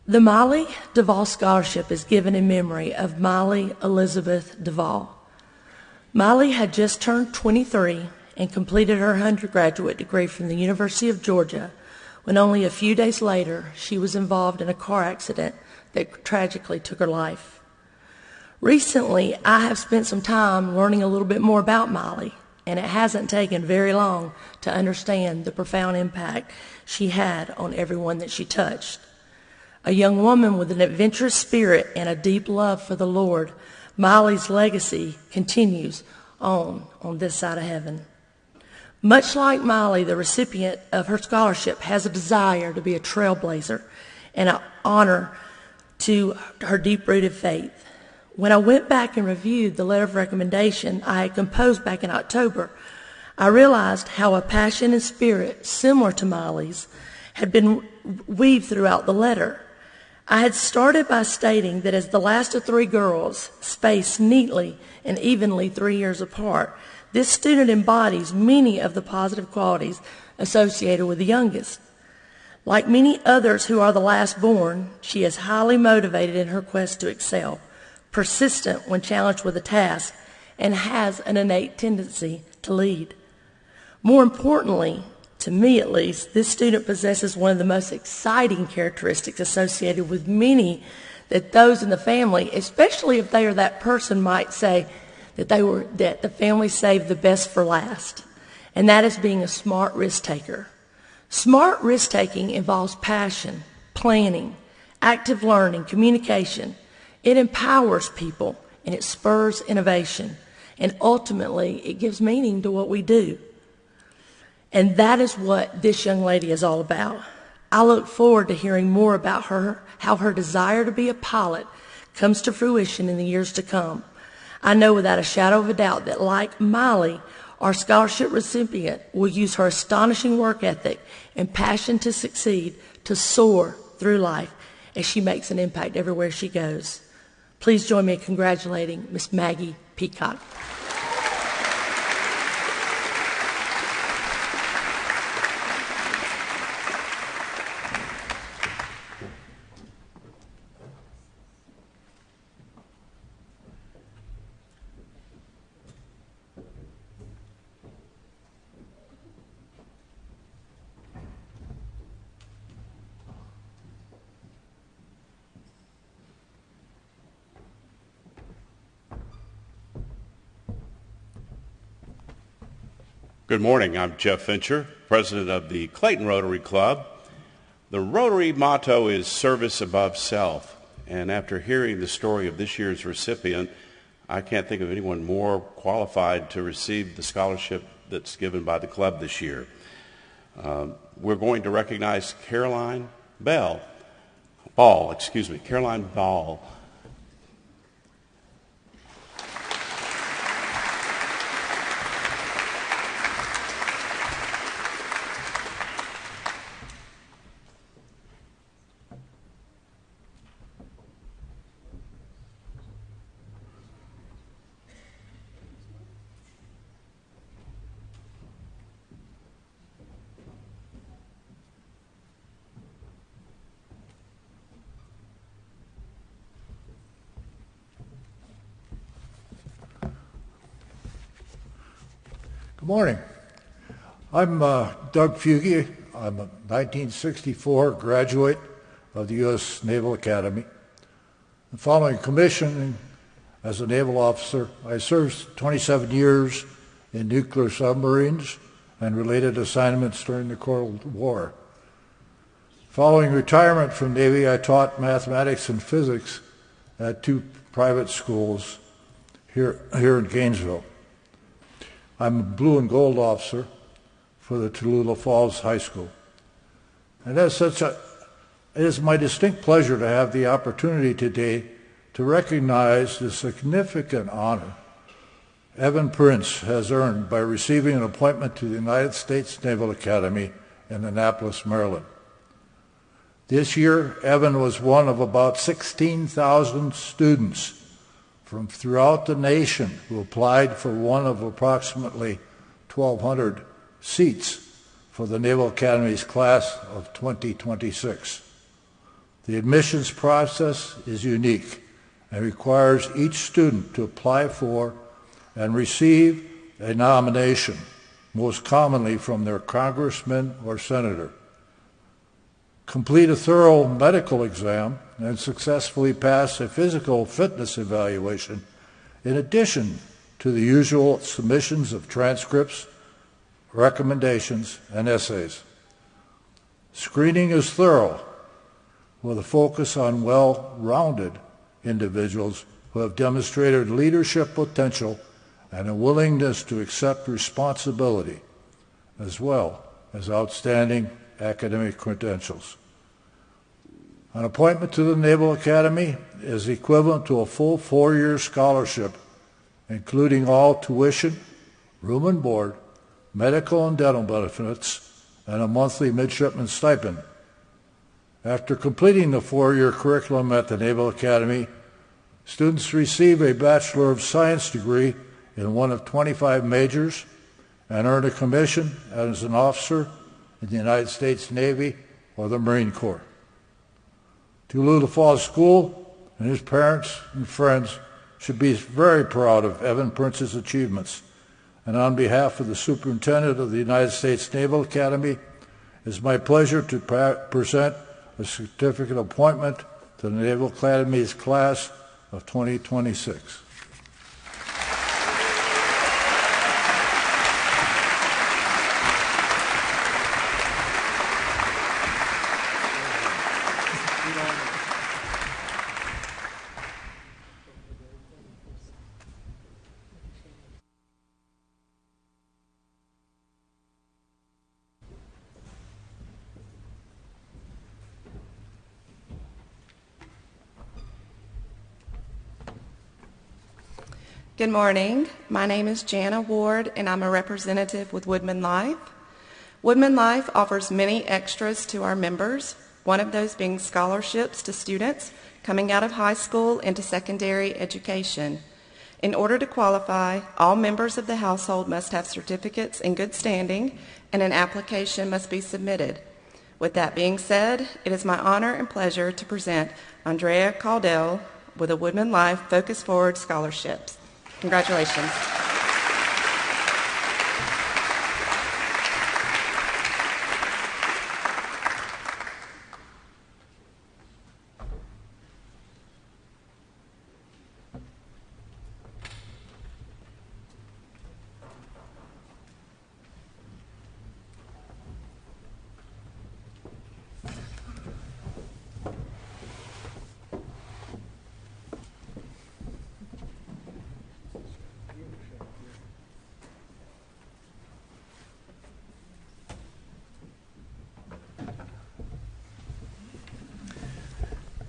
The Molly Duvall Scholarship is given in memory of Molly Elizabeth Duvall. Molly had just turned 23 and completed her undergraduate degree from the University of Georgia when only a few days later she was involved in a car accident that tragically took her life. Recently, I have spent some time learning a little bit more about Molly, and it hasn't taken very long to understand the profound impact she had on everyone that she touched. A young woman with an adventurous spirit and a deep love for the Lord, Molly's legacy continues on this side of heaven. Much like Molly, the recipient of her scholarship has a desire to be a trailblazer and an honor to her deep-rooted faith. When I went back and reviewed the letter of recommendation I had composed back in October, I realized how a passion and spirit similar to Molly's had been weaved throughout the letter. I had started by stating that as the last of 3 girls, spaced neatly and evenly 3 years apart, This student embodies many of the positive qualities associated with the youngest. Like many others who are the last born, she is highly motivated in her quest to excel, persistent when challenged with a task, and has an innate tendency to lead. More importantly, to me at least, this student possesses one of the most exciting characteristics associated with many that those in the family, especially if they are that person, might say that the family saved the best for last, and that is being a smart risk taker. Smart risk taking involves passion, planning, active learning, communication. It empowers people and it spurs innovation, and ultimately it gives meaning to what we do. And that is what this young lady is all about. I look forward to hearing more about her, how her desire to be a pilot comes to fruition in the years to come. I know without a shadow of a doubt that, like Miley, our scholarship recipient will use her astonishing work ethic and passion to succeed to soar through life as she makes an impact everywhere she goes. Please join me in congratulating Miss Maggie Peacock. Good morning. I'm Jeff Fincher, president of the Clayton Rotary Club. The Rotary motto is service above self. And after hearing the story of this year's recipient, I can't think of anyone more qualified to receive the scholarship that's given by the club this year. We're going to recognize Caroline Ball. Good morning. I'm Doug Fuge. I'm a 1964 graduate of the U.S. Naval Academy. And following commissioning as a naval officer, I served 27 years in nuclear submarines and related assignments during the Cold War. Following retirement from Navy, I taught mathematics and physics at two private schools here in Gainesville. I'm a blue and gold officer for the Tallulah Falls High School. And as such, it is my distinct pleasure to have the opportunity today to recognize the significant honor Evan Prince has earned by receiving an appointment to the United States Naval Academy in Annapolis, Maryland. This year, Evan was one of about 16,000 students from throughout the nation who applied for one of approximately 1,200 seats for the Naval Academy's class of 2026. The admissions process is unique and requires each student to apply for and receive a nomination, most commonly from their congressman or senator, complete a thorough medical exam, and successfully pass a physical fitness evaluation, in addition to the usual submissions of transcripts, recommendations, and essays. Screening is thorough, with a focus on well-rounded individuals who have demonstrated leadership potential and a willingness to accept responsibility, as well as outstanding academic credentials. An appointment to the Naval Academy is equivalent to a full 4-year scholarship, including all tuition, room and board, medical and dental benefits, and a monthly midshipman stipend. After completing the 4-year curriculum at the Naval Academy, students receive a Bachelor of Science degree in one of 25 majors and earned a commission as an officer in the United States Navy or the Marine Corps. Little Falls School and his parents and friends should be very proud of Evan Prince's achievements. And on behalf of the Superintendent of the United States Naval Academy, it's my pleasure to present a certificate appointment to the Naval Academy's class of 2026. Good morning. My name is Jana Ward, and I'm a representative with Woodman Life. Woodman Life offers many extras to our members, one of those being scholarships to students coming out of high school into secondary education. In order to qualify, all members of the household must have certificates in good standing, and an application must be submitted. With that being said, it is my honor and pleasure to present Andrea Caldell with a Woodman Life Focus Forward Scholarships. Congratulations.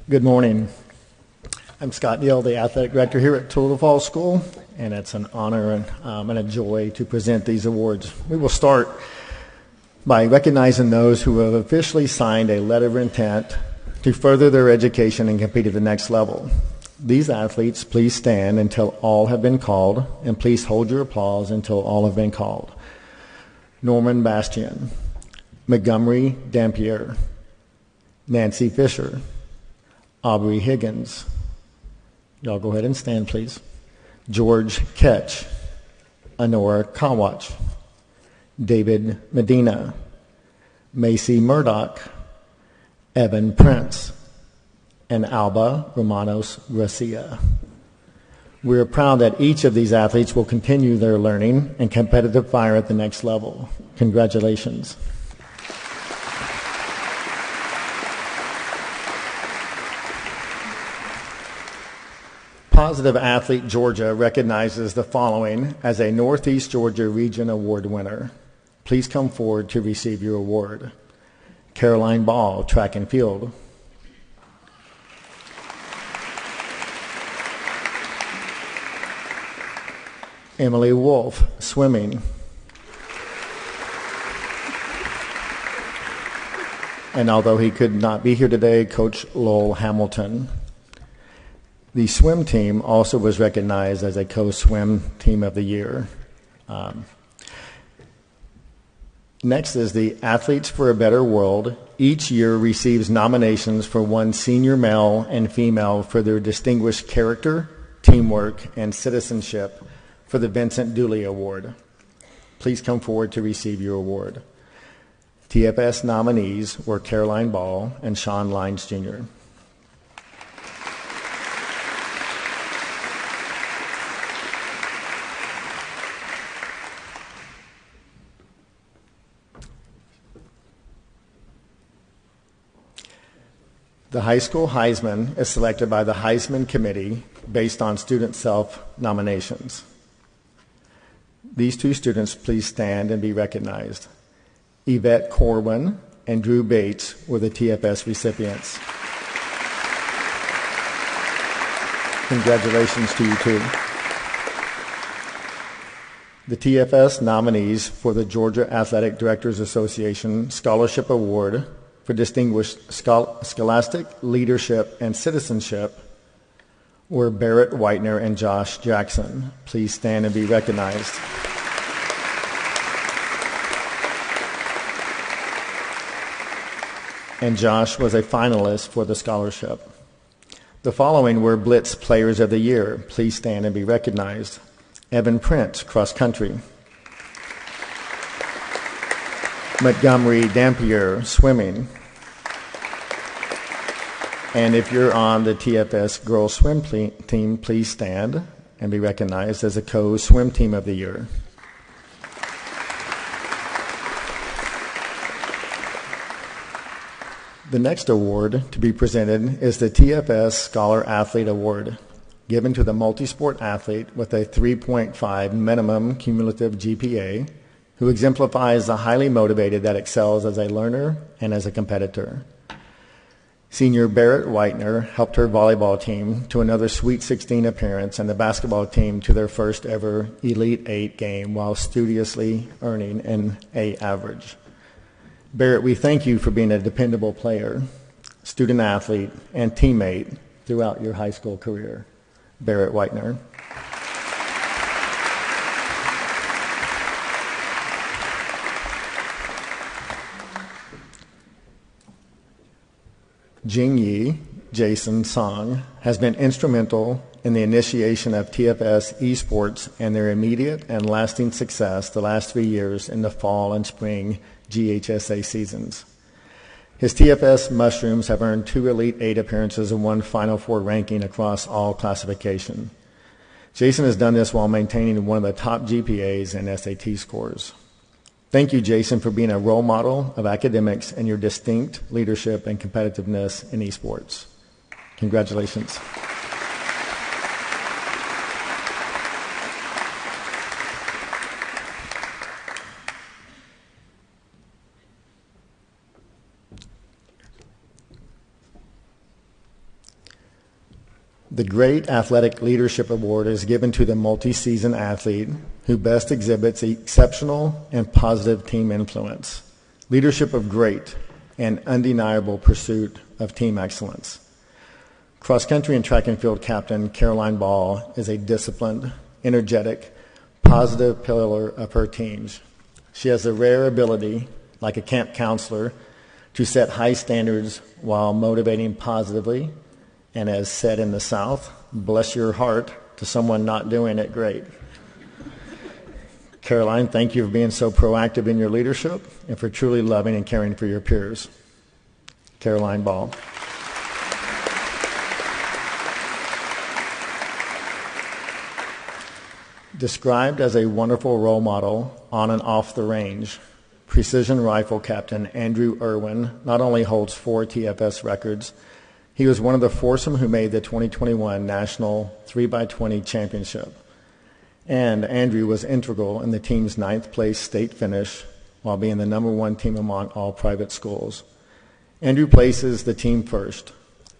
Good morning. I'm Scott Deal, the athletic director here at Little Falls School, and it's an honor and a joy to present these awards. We will start by recognizing those who have officially signed a letter of intent to further their education and compete at the next level. These athletes, please stand until all have been called, and please hold your applause until all have been called. Norman Bastian, Montgomery Dampier, Nancy Fisher, Aubrey Higgins. Y'all go ahead and stand, please. George Ketch, Honora Kawach, David Medina, Macy Murdoch, Evan Prince, and Alba Romanos Garcia. We are proud that each of these athletes will continue their learning and competitive fire at the next level. Congratulations. Positive Athlete Georgia recognizes the following as a Northeast Georgia Region Award winner. Please come forward to receive your award. Caroline Ball, track and field. Emily Wolf, swimming. And although he could not be here today, Coach Lowell Hamilton. The swim team also was recognized as a co-swim team of the year. Next is the Athletes for a Better World. Each year receives nominations for one senior male and female for their distinguished character, teamwork, and citizenship for the Vincent Dooley Award. Please come forward to receive your award. TFS nominees were Caroline Ball and Sean Lines Jr. The high school Heisman is selected by the Heisman Committee based on student self-nominations. These two students, please stand and be recognized. Yvette Corwin and Drew Bates were the TFS recipients. Congratulations to you two. The TFS nominees for the Georgia Athletic Directors Association Scholarship Award for Distinguished Scholastic Leadership and Citizenship were Barrett Whitener and Josh Jackson. Please stand and be recognized. And Josh was a finalist for the scholarship. The following were Blitz Players of the Year. Please stand and be recognized. Evan Prince, cross country. Montgomery Dampier, swimming. And if you're on the TFS girls swim team, please stand and be recognized as a co-swim team of the year. The next award to be presented is the TFS Scholar Athlete Award, given to the multi-sport athlete with a 3.5 minimum cumulative GPA, who exemplifies the highly motivated that excels as a learner and as a competitor. Senior Barrett Whitener helped her volleyball team to another Sweet 16 appearance and the basketball team to their first ever Elite 8 game while studiously earning an A average. Barrett, we thank you for being a dependable player, student athlete, and teammate throughout your high school career. Barrett Whitener. Jingyi Jason Song has been instrumental in the initiation of TFS esports and their immediate and lasting success the last 3 years in the fall and spring GHSA seasons. His TFS Mushrooms have earned 2 Elite 8 appearances and 1 Final Four ranking across all classification. Jason has done this while maintaining one of the top GPAs and SAT scores. Thank you, Jason, for being a role model of academics and your distinct leadership and competitiveness in esports. Congratulations. The Great Athletic Leadership Award is given to the multi-season athlete who best exhibits exceptional and positive team influence, leadership of great, and undeniable pursuit of team excellence. Cross-country and track and field captain Caroline Ball is a disciplined, energetic, positive pillar of her teams. She has a rare ability, like a camp counselor, to set high standards while motivating positively, and as said in the South, bless your heart to someone not doing it great. Caroline, thank you for being so proactive in your leadership and for truly loving and caring for your peers. Caroline Ball. Described as a wonderful role model on and off the range, precision rifle captain Andrew Irwin not only holds 4 TFS records, he was one of the foursome who made the 2021 National 3x20 Championship. And Andrew was integral in the team's 9th place state finish while being the number 1 team among all private schools. Andrew places the team first.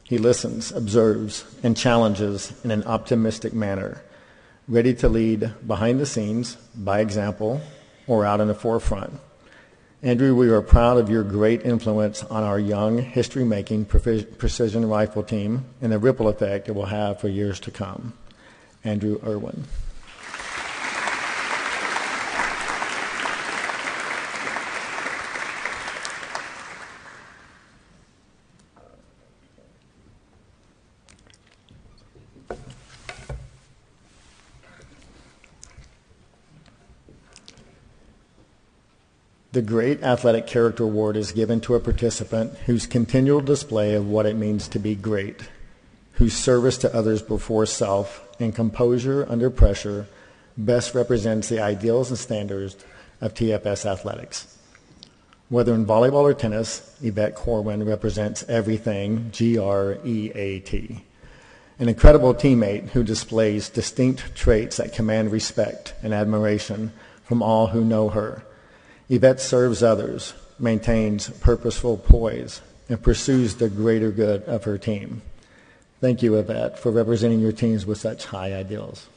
He listens, observes, and challenges in an optimistic manner, ready to lead behind the scenes, by example, or out in the forefront. Andrew, we are proud of your great influence on our young, history-making precision rifle team and the ripple effect it will have for years to come. Andrew Irwin. The Great Athletic Character Award is given to a participant whose continual display of what it means to be great, whose service to others before self and composure under pressure best represents the ideals and standards of TFS athletics. Whether in volleyball or tennis, Yvette Corwin represents everything GREAT. An incredible teammate who displays distinct traits that command respect and admiration from all who know her. Yvette serves others, maintains purposeful poise, and pursues the greater good of her team. Thank you, Yvette, for representing your teams with such high ideals.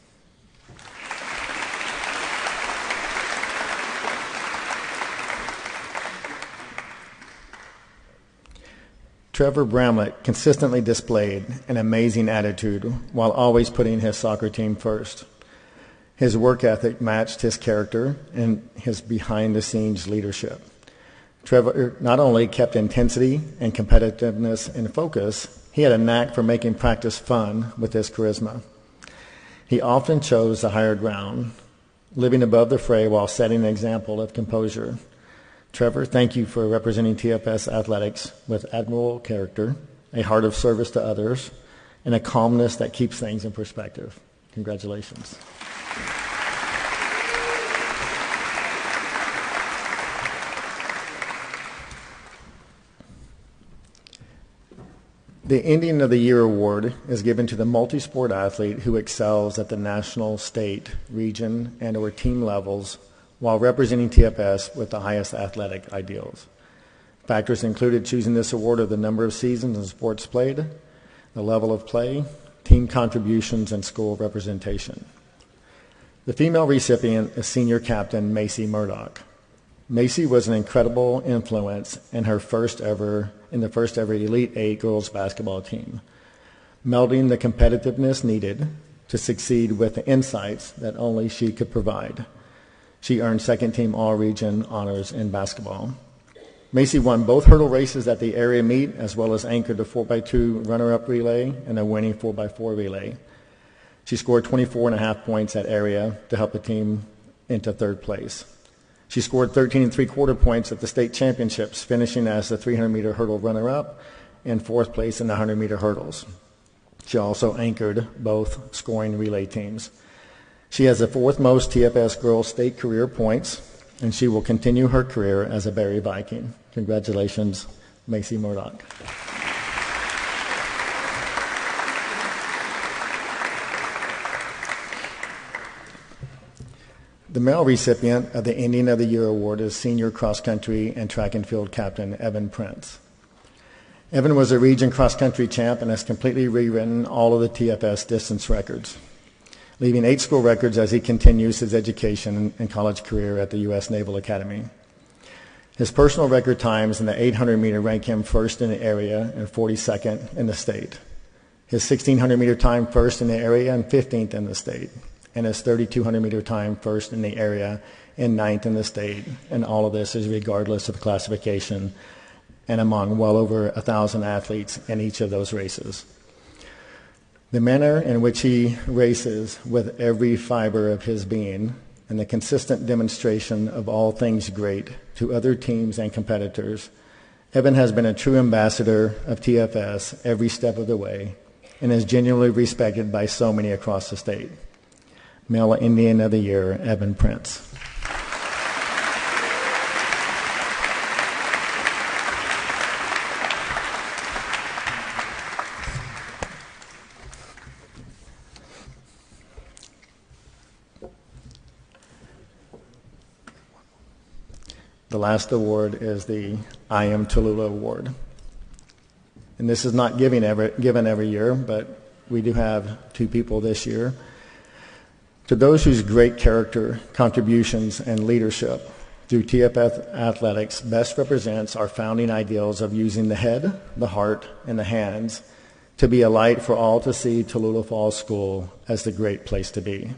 Trevor Bramlett consistently displayed an amazing attitude while always putting his soccer team first. His work ethic matched his character and his behind-the-scenes leadership. Trevor not only kept intensity and competitiveness in focus, he had a knack for making practice fun with his charisma. He often chose the higher ground, living above the fray while setting an example of composure. Trevor, thank you for representing TFS athletics with admirable character, a heart of service to others, and a calmness that keeps things in perspective. Congratulations. The Indian of the Year award is given to the multi-sport athlete who excels at the national, state, region, and/or team levels while representing TFS with the highest athletic ideals. Factors included choosing this award are the number of seasons and sports played, the level of play, team contributions, and school representation. The female recipient is senior captain Macy Murdoch. Macy was an incredible influence in the first ever Elite Eight girls basketball team, melding the competitiveness needed to succeed with the insights that only she could provide. She earned second team all-region honors in basketball. Macy won both hurdle races at the area meet as well as anchored the 4x2 runner-up relay and the winning 4x4 relay. She scored 24.5 points at area to help the team into third place. She scored 13 3/4 points at the state championships, finishing as the 300-meter hurdle runner-up and fourth place in the 100-meter hurdles. She also anchored both scoring relay teams. She has the fourth most TFS girls state career points, and she will continue her career as a Berry Viking. Congratulations, Macy Murdoch. The male recipient of the Indian of the Year award is senior cross-country and track and field captain Evan Prince. Evan was a region cross-country champ and has completely rewritten all of the TFS distance records, leaving 8 school records as he continues his education and college career at the U.S. Naval Academy. His personal record times in the 800-meter rank him first in the area and 42nd in the state. His 1,600-meter time first in the area and 15th in the state, and his 3,200-meter time first in the area and 9th in the state. And all of this is regardless of classification and among well over 1,000 athletes in each of those races. The manner in which he races with every fiber of his being and the consistent demonstration of all things great to other teams and competitors, Evan has been a true ambassador of TFS every step of the way and is genuinely respected by so many across the state. Male Indian of the Year, Evan Prince. The last award is the I Am Tallulah Award. And this is not given every year, but we do have 2 people this year. To those whose great character, contributions, and leadership through TFS athletics best represents our founding ideals of using the head, the heart, and the hands to be a light for all to see Tallulah Falls School as the great place to be.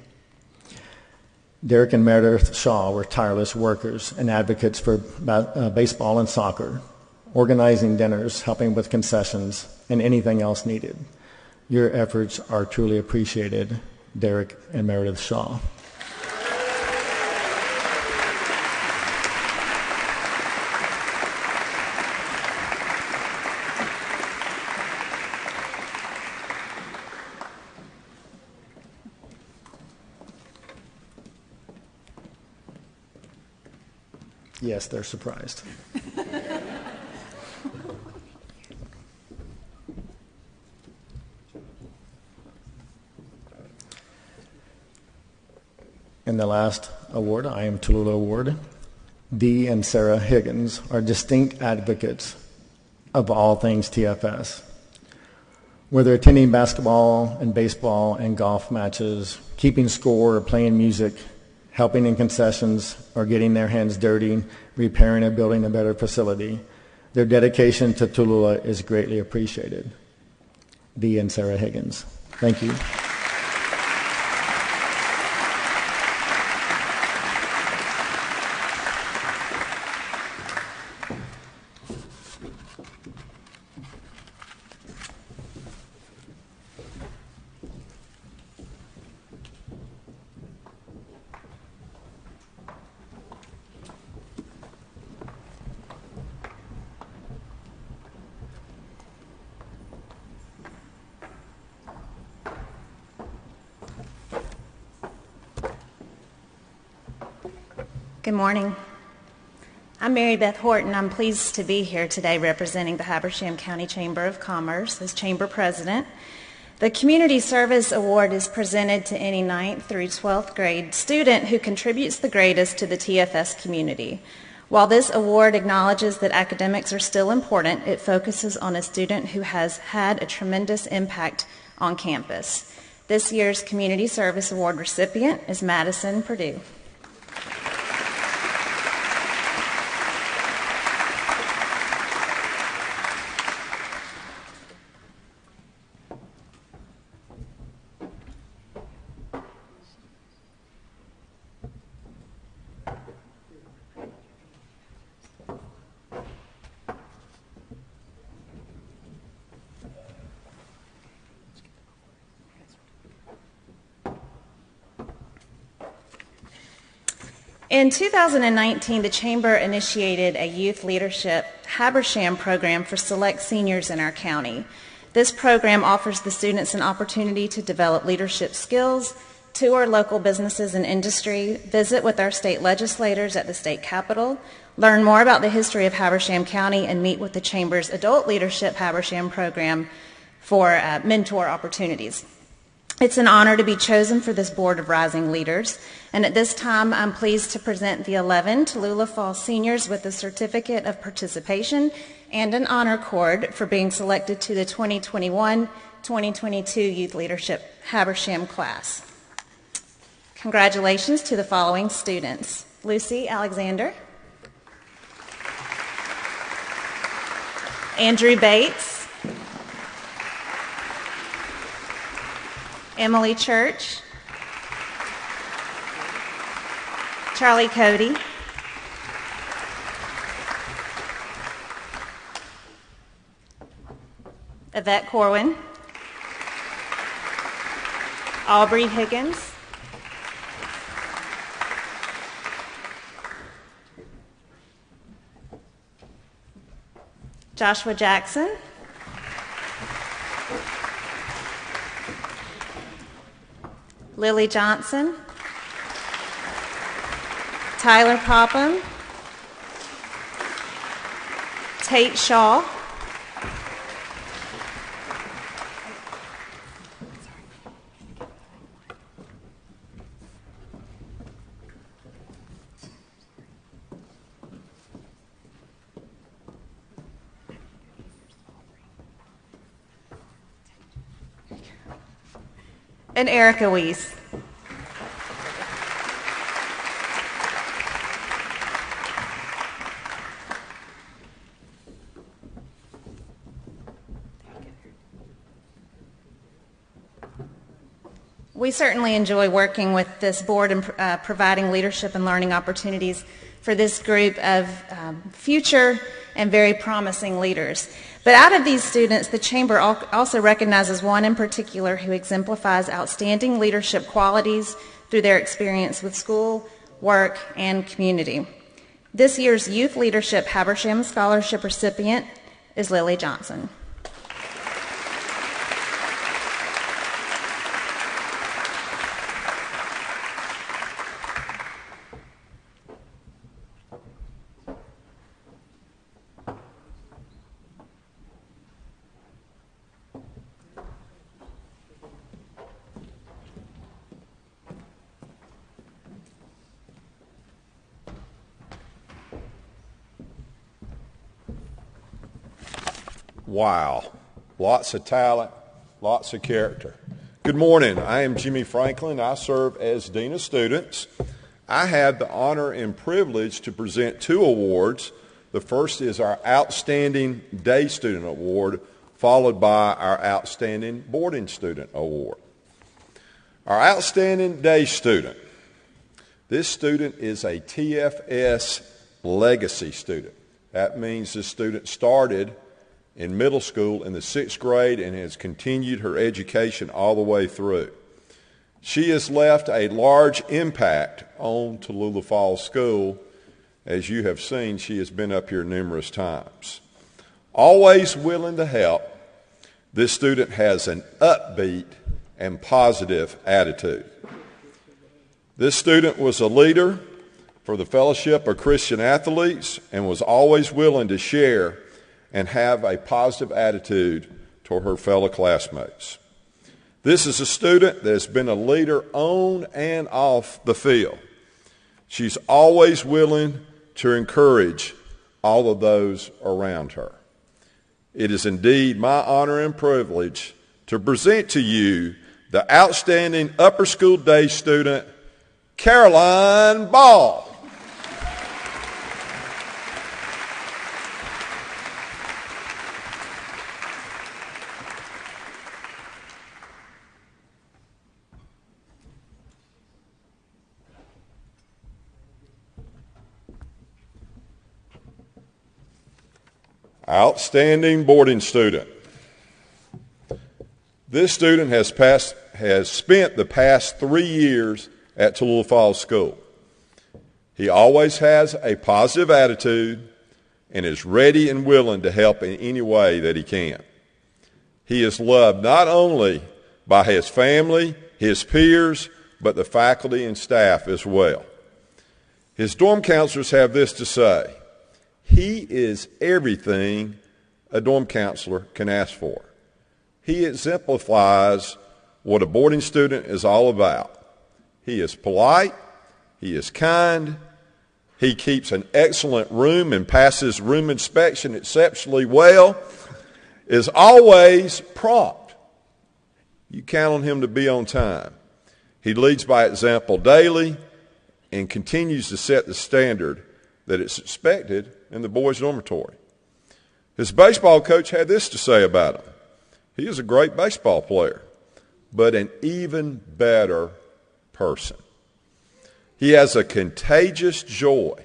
Derek and Meredith Shaw were tireless workers and advocates for baseball and soccer, organizing dinners, helping with concessions, and anything else needed. Your efforts are truly appreciated, Derek and Meredith Shaw. Yes, they're surprised. And the last award, I Am Tallulah Award, Dee and Sarah Higgins are distinct advocates of all things TFS. Whether attending basketball and baseball and golf matches, keeping score or playing music, helping in concessions, or getting their hands dirty, repairing or building a better facility, Their dedication to Tallulah is greatly appreciated. Dee and Sarah Higgins. Thank you. Good morning. I'm Mary Beth Horton. I'm pleased to be here today representing the Habersham County Chamber of Commerce as Chamber President. The Community Service Award is presented to any 9th through 12th grade student who contributes the greatest to the TFS community. While this award acknowledges that academics are still important, it focuses on a student who has had a tremendous impact on campus. This year's Community Service Award recipient is Madison Purdue. In 2019, the Chamber initiated a Youth Leadership Habersham program for select seniors in our county. This program offers the students an opportunity to develop leadership skills, tour local businesses and industry, visit with our state legislators at the state capitol, learn more about the history of Habersham County, and meet with the Chamber's Adult Leadership Habersham program for mentor opportunities. It's an honor to be chosen for this board of rising leaders, and at this time I'm pleased to present the 11 Tallulah Falls seniors with a certificate of participation and an honor cord for being selected to the 2021-2022 Youth Leadership Habersham class. Congratulations to the following students: Lucy Alexander, Andrew Bates, Emily Church, Charlie Cody, Yvette Corwin, Aubrey Higgins, Joshua Jackson, Lily Johnson, Tyler Popham, Tate Shaw, and Erica Weiss. We certainly enjoy working with this board and providing leadership and learning opportunities for this group of future and very promising leaders. But out of these students, the Chamber also recognizes one in particular who exemplifies outstanding leadership qualities through their experience with school, work, and community. This year's Youth Leadership Habersham Scholarship recipient is Lily Johnson. Wow, lots of talent, lots of character. Good morning, I am Jimmy Franklin. I serve as Dean of Students. I have the honor and privilege to present two awards The first is our Outstanding Day Student Award, followed by our Outstanding Boarding Student Award. Our Outstanding Day Student. This student is a TFS legacy student. That means this student started in middle school in the 6th grade and has continued her education all the way through. She has left a large impact on Tallulah Falls School. As you have seen, she has been up here numerous times. Always willing to help, this student has an upbeat and positive attitude. This student was a leader for the Fellowship of Christian Athletes and was always willing to share and have a positive attitude toward her fellow classmates. This is a student that has been a leader on and off the field. She's always willing to encourage all of those around her. It is indeed my honor and privilege to present to you the Outstanding Upper School Day student, Caroline Ball. Outstanding boarding student. This student has spent the past 3 years at Tallulah Falls School. He always has a positive attitude and is ready and willing to help in any way that he can. He is loved not only by his family, his peers, but the faculty and staff as well. His dorm counselors have this to say: he is everything a dorm counselor can ask for. He exemplifies what a boarding student is all about. He is polite, he is kind, he keeps an excellent room and passes room inspection exceptionally well, is always prompt. You count on him to be on time. He leads by example daily and continues to set the standard that is expected in the boys' dormitory. His baseball coach had this to say about him: he is a great baseball player, but an even better person. He has a contagious joy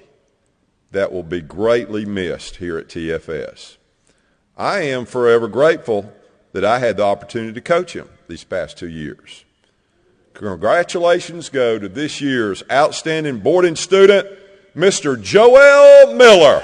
that will be greatly missed here at TFS. I am forever grateful that I had the opportunity to coach him these past 2 years. Congratulations go to this year's outstanding boarding student, Mr. Joel Miller.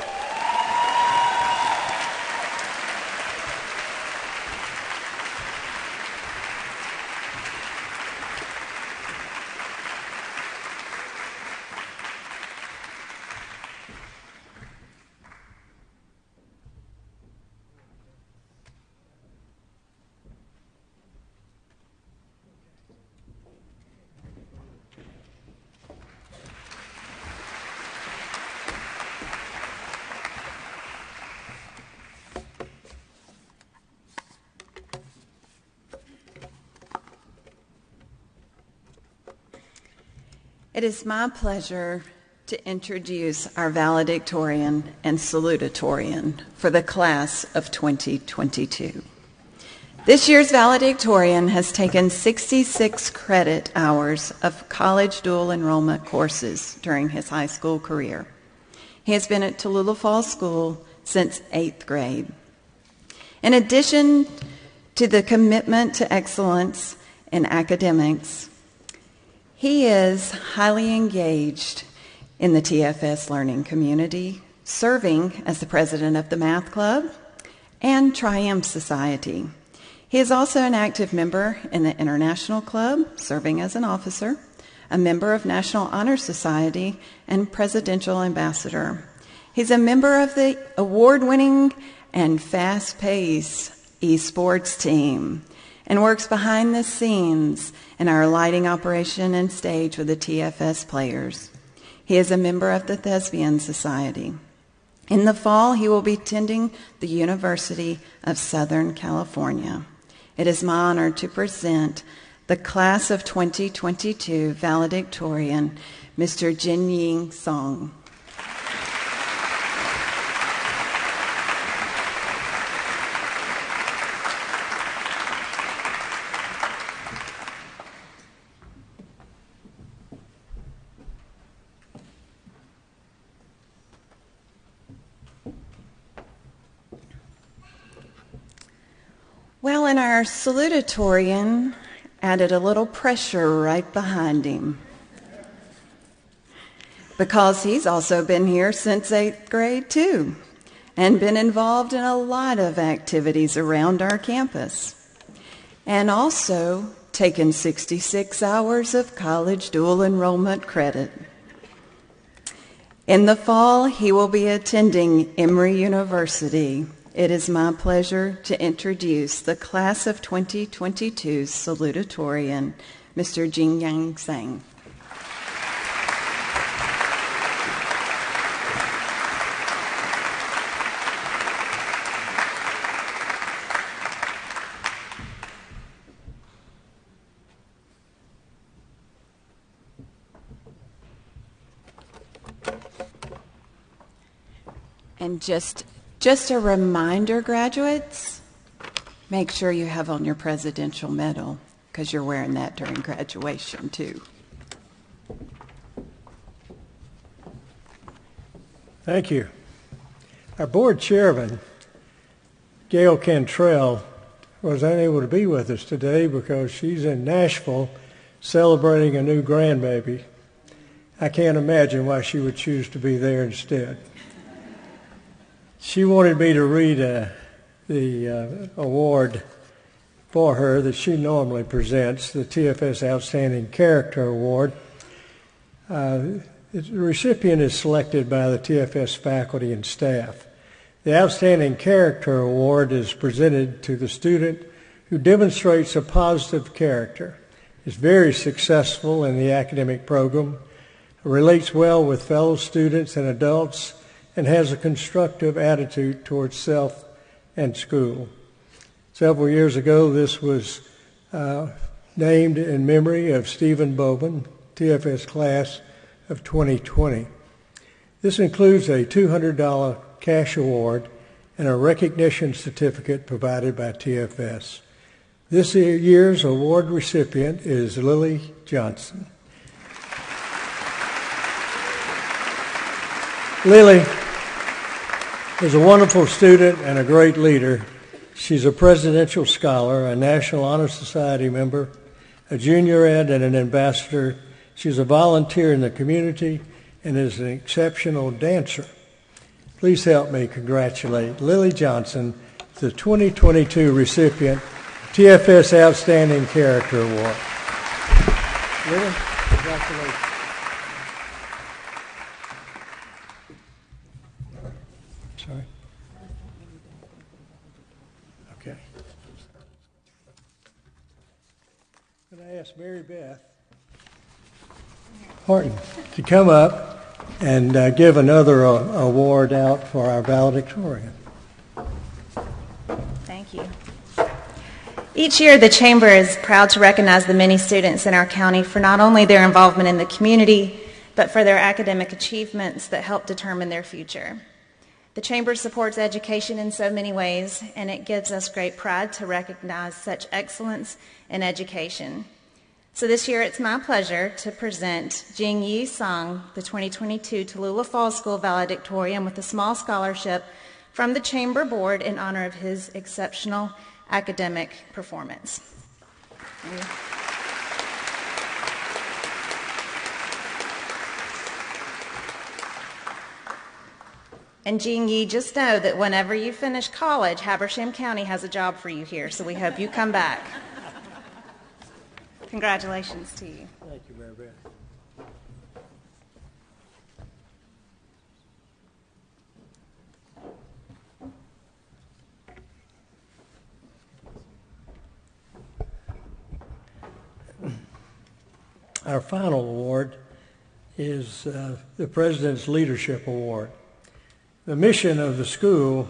It is my pleasure to introduce our valedictorian and salutatorian for the class of 2022. This year's valedictorian has taken 66 credit hours of college dual enrollment courses during his high school career. He has been at Tallulah Falls School since 8th grade. In addition to the commitment to excellence in academics, he is highly engaged in the TFS learning community, serving as the president of the Math Club and Triumph Society. He is also an active member in the International Club, serving as an officer, a member of National Honor Society, and presidential ambassador. He's a member of the award-winning and fast-paced esports team and works behind the scenes in our lighting operation and stage with the TFS players. He is a member of the Thespian Society. In the fall, he will be attending the University of Southern California. It is my honor to present the class of 2022 valedictorian, Mr. Jin Ying Song. and our salutatorian added a little pressure right behind him, because he's also been here since 8th grade too, and been involved in a lot of activities around our campus, and also taken 66 hours of college dual enrollment credit. In the fall, he will be attending Emory University. It is my pleasure to introduce the class of 2022's salutatorian, Mr. Jing Yang Sang. And just a reminder, graduates, make sure you have on your presidential medal, because you're wearing that during graduation too. Thank you. Our board chairman, Gail Cantrell, was unable to be with us today because she's in Nashville celebrating a new grandbaby. I can't imagine why she would choose to be there instead. She wanted me to read the award for her that she normally presents, the TFS Outstanding Character Award. The recipient is selected by the TFS faculty and staff. The Outstanding Character Award is presented to the student who demonstrates a positive character, is very successful in the academic program, relates well with fellow students and adults, and has a constructive attitude towards self and school. Several years ago, this was named in memory of Stephen Bowman, TFS class of 2020. This includes a $200 cash award and a recognition certificate provided by TFS. This year's award recipient is Lily Johnson. Lily is a wonderful student and a great leader. She's a presidential scholar, a National Honor Society member, a junior ed, and an ambassador. She's a volunteer in the community and is an exceptional dancer. Please help me congratulate Lily Johnson, the 2022 recipient, TFS Outstanding Character Award. Lily, congratulations. Sorry. Okay. I'm going to ask Mary Beth Horton to come up and give another award out for our valedictorian. Thank you. Each year, the Chamber is proud to recognize the many students in our county for not only their involvement in the community, but for their academic achievements that help determine their future. The Chamber supports education in so many ways, and it gives us great pride to recognize such excellence in education. So this year, it's my pleasure to present Jing Yi Song, the 2022 Tallulah Falls School valedictorian, with a small scholarship from the Chamber Board in honor of his exceptional academic performance. And Jing Yi, just know that whenever you finish college, Habersham County has a job for you here, so we hope you come back. Congratulations to you. Thank you, Mary Beth. Our final award is the President's Leadership Award. The mission of the school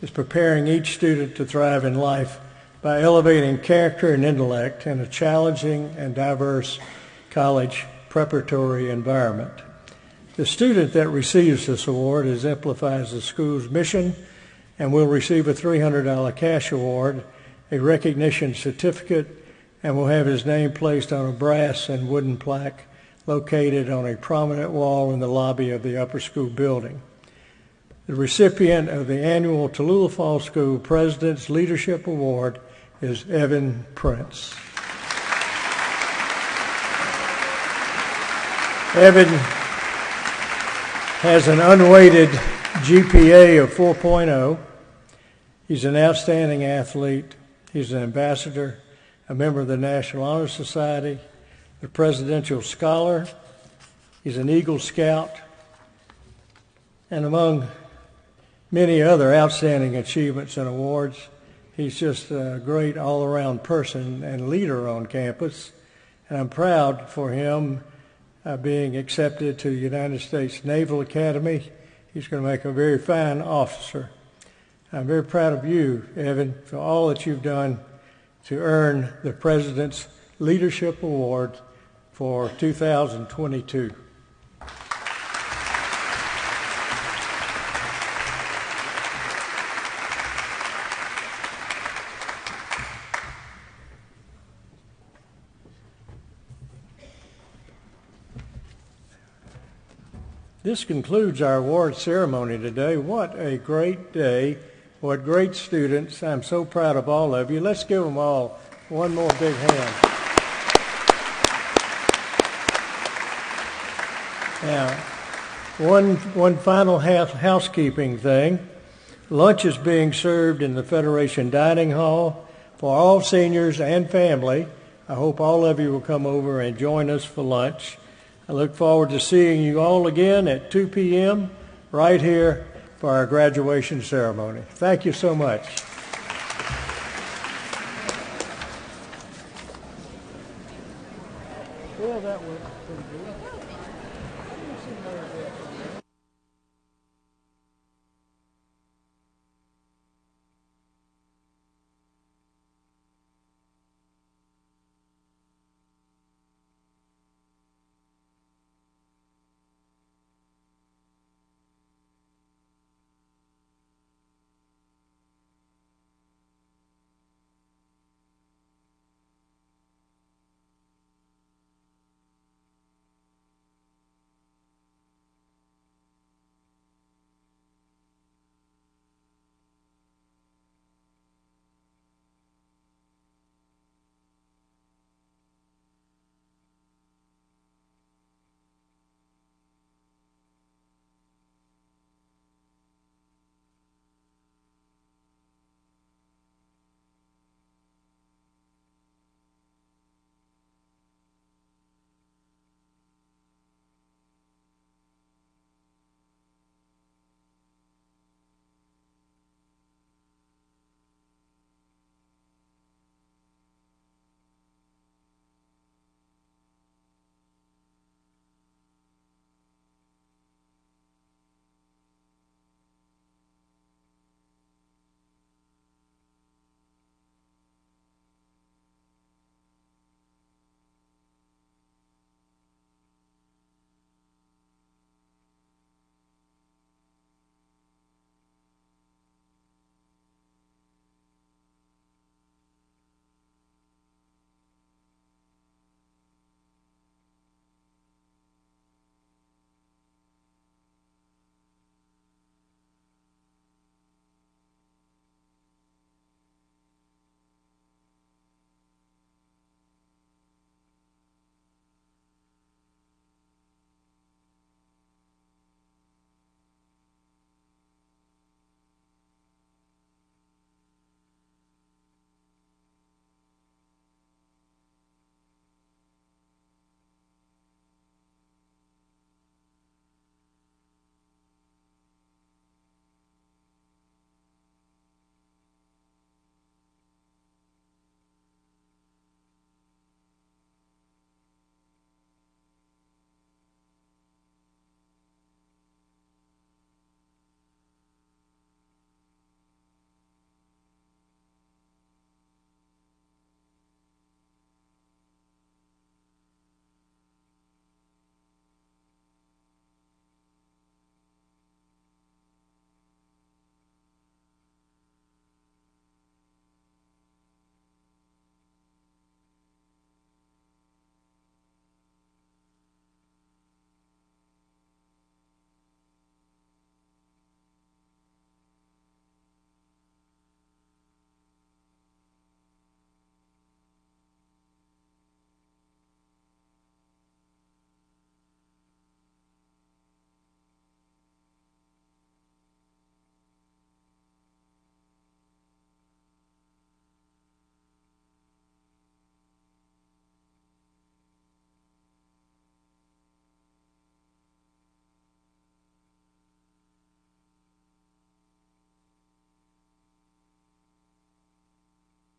is preparing each student to thrive in life by elevating character and intellect in a challenging and diverse college preparatory environment. The student that receives this award exemplifies the school's mission and will receive a $300 cash award, a recognition certificate, and will have his name placed on a brass and wooden plaque located on a prominent wall in the lobby of the upper school building. The recipient of the annual Tallulah Falls School President's Leadership Award is Evan Prince. Evan has an unweighted GPA of 4.0. He's an outstanding athlete. He's an ambassador, a member of the National Honor Society, a presidential scholar. He's an Eagle Scout, and among many other outstanding achievements and awards, he's just a great all-around person and leader on campus. And I'm proud for him being accepted to the United States Naval Academy. He's going to make a very fine officer. I'm very proud of you, Evan, for all that you've done to earn the President's Leadership Award for 2022. This concludes our award ceremony today. What a great day. What great students. I'm so proud of all of you. Let's give them all one more big hand. Now, one final housekeeping thing. Lunch is being served in the Federation Dining Hall for all seniors and family. I hope all of you will come over and join us for lunch. I look forward to seeing you all again at 2 p.m. right here for our graduation ceremony. Thank you so much. Well, that was pretty good.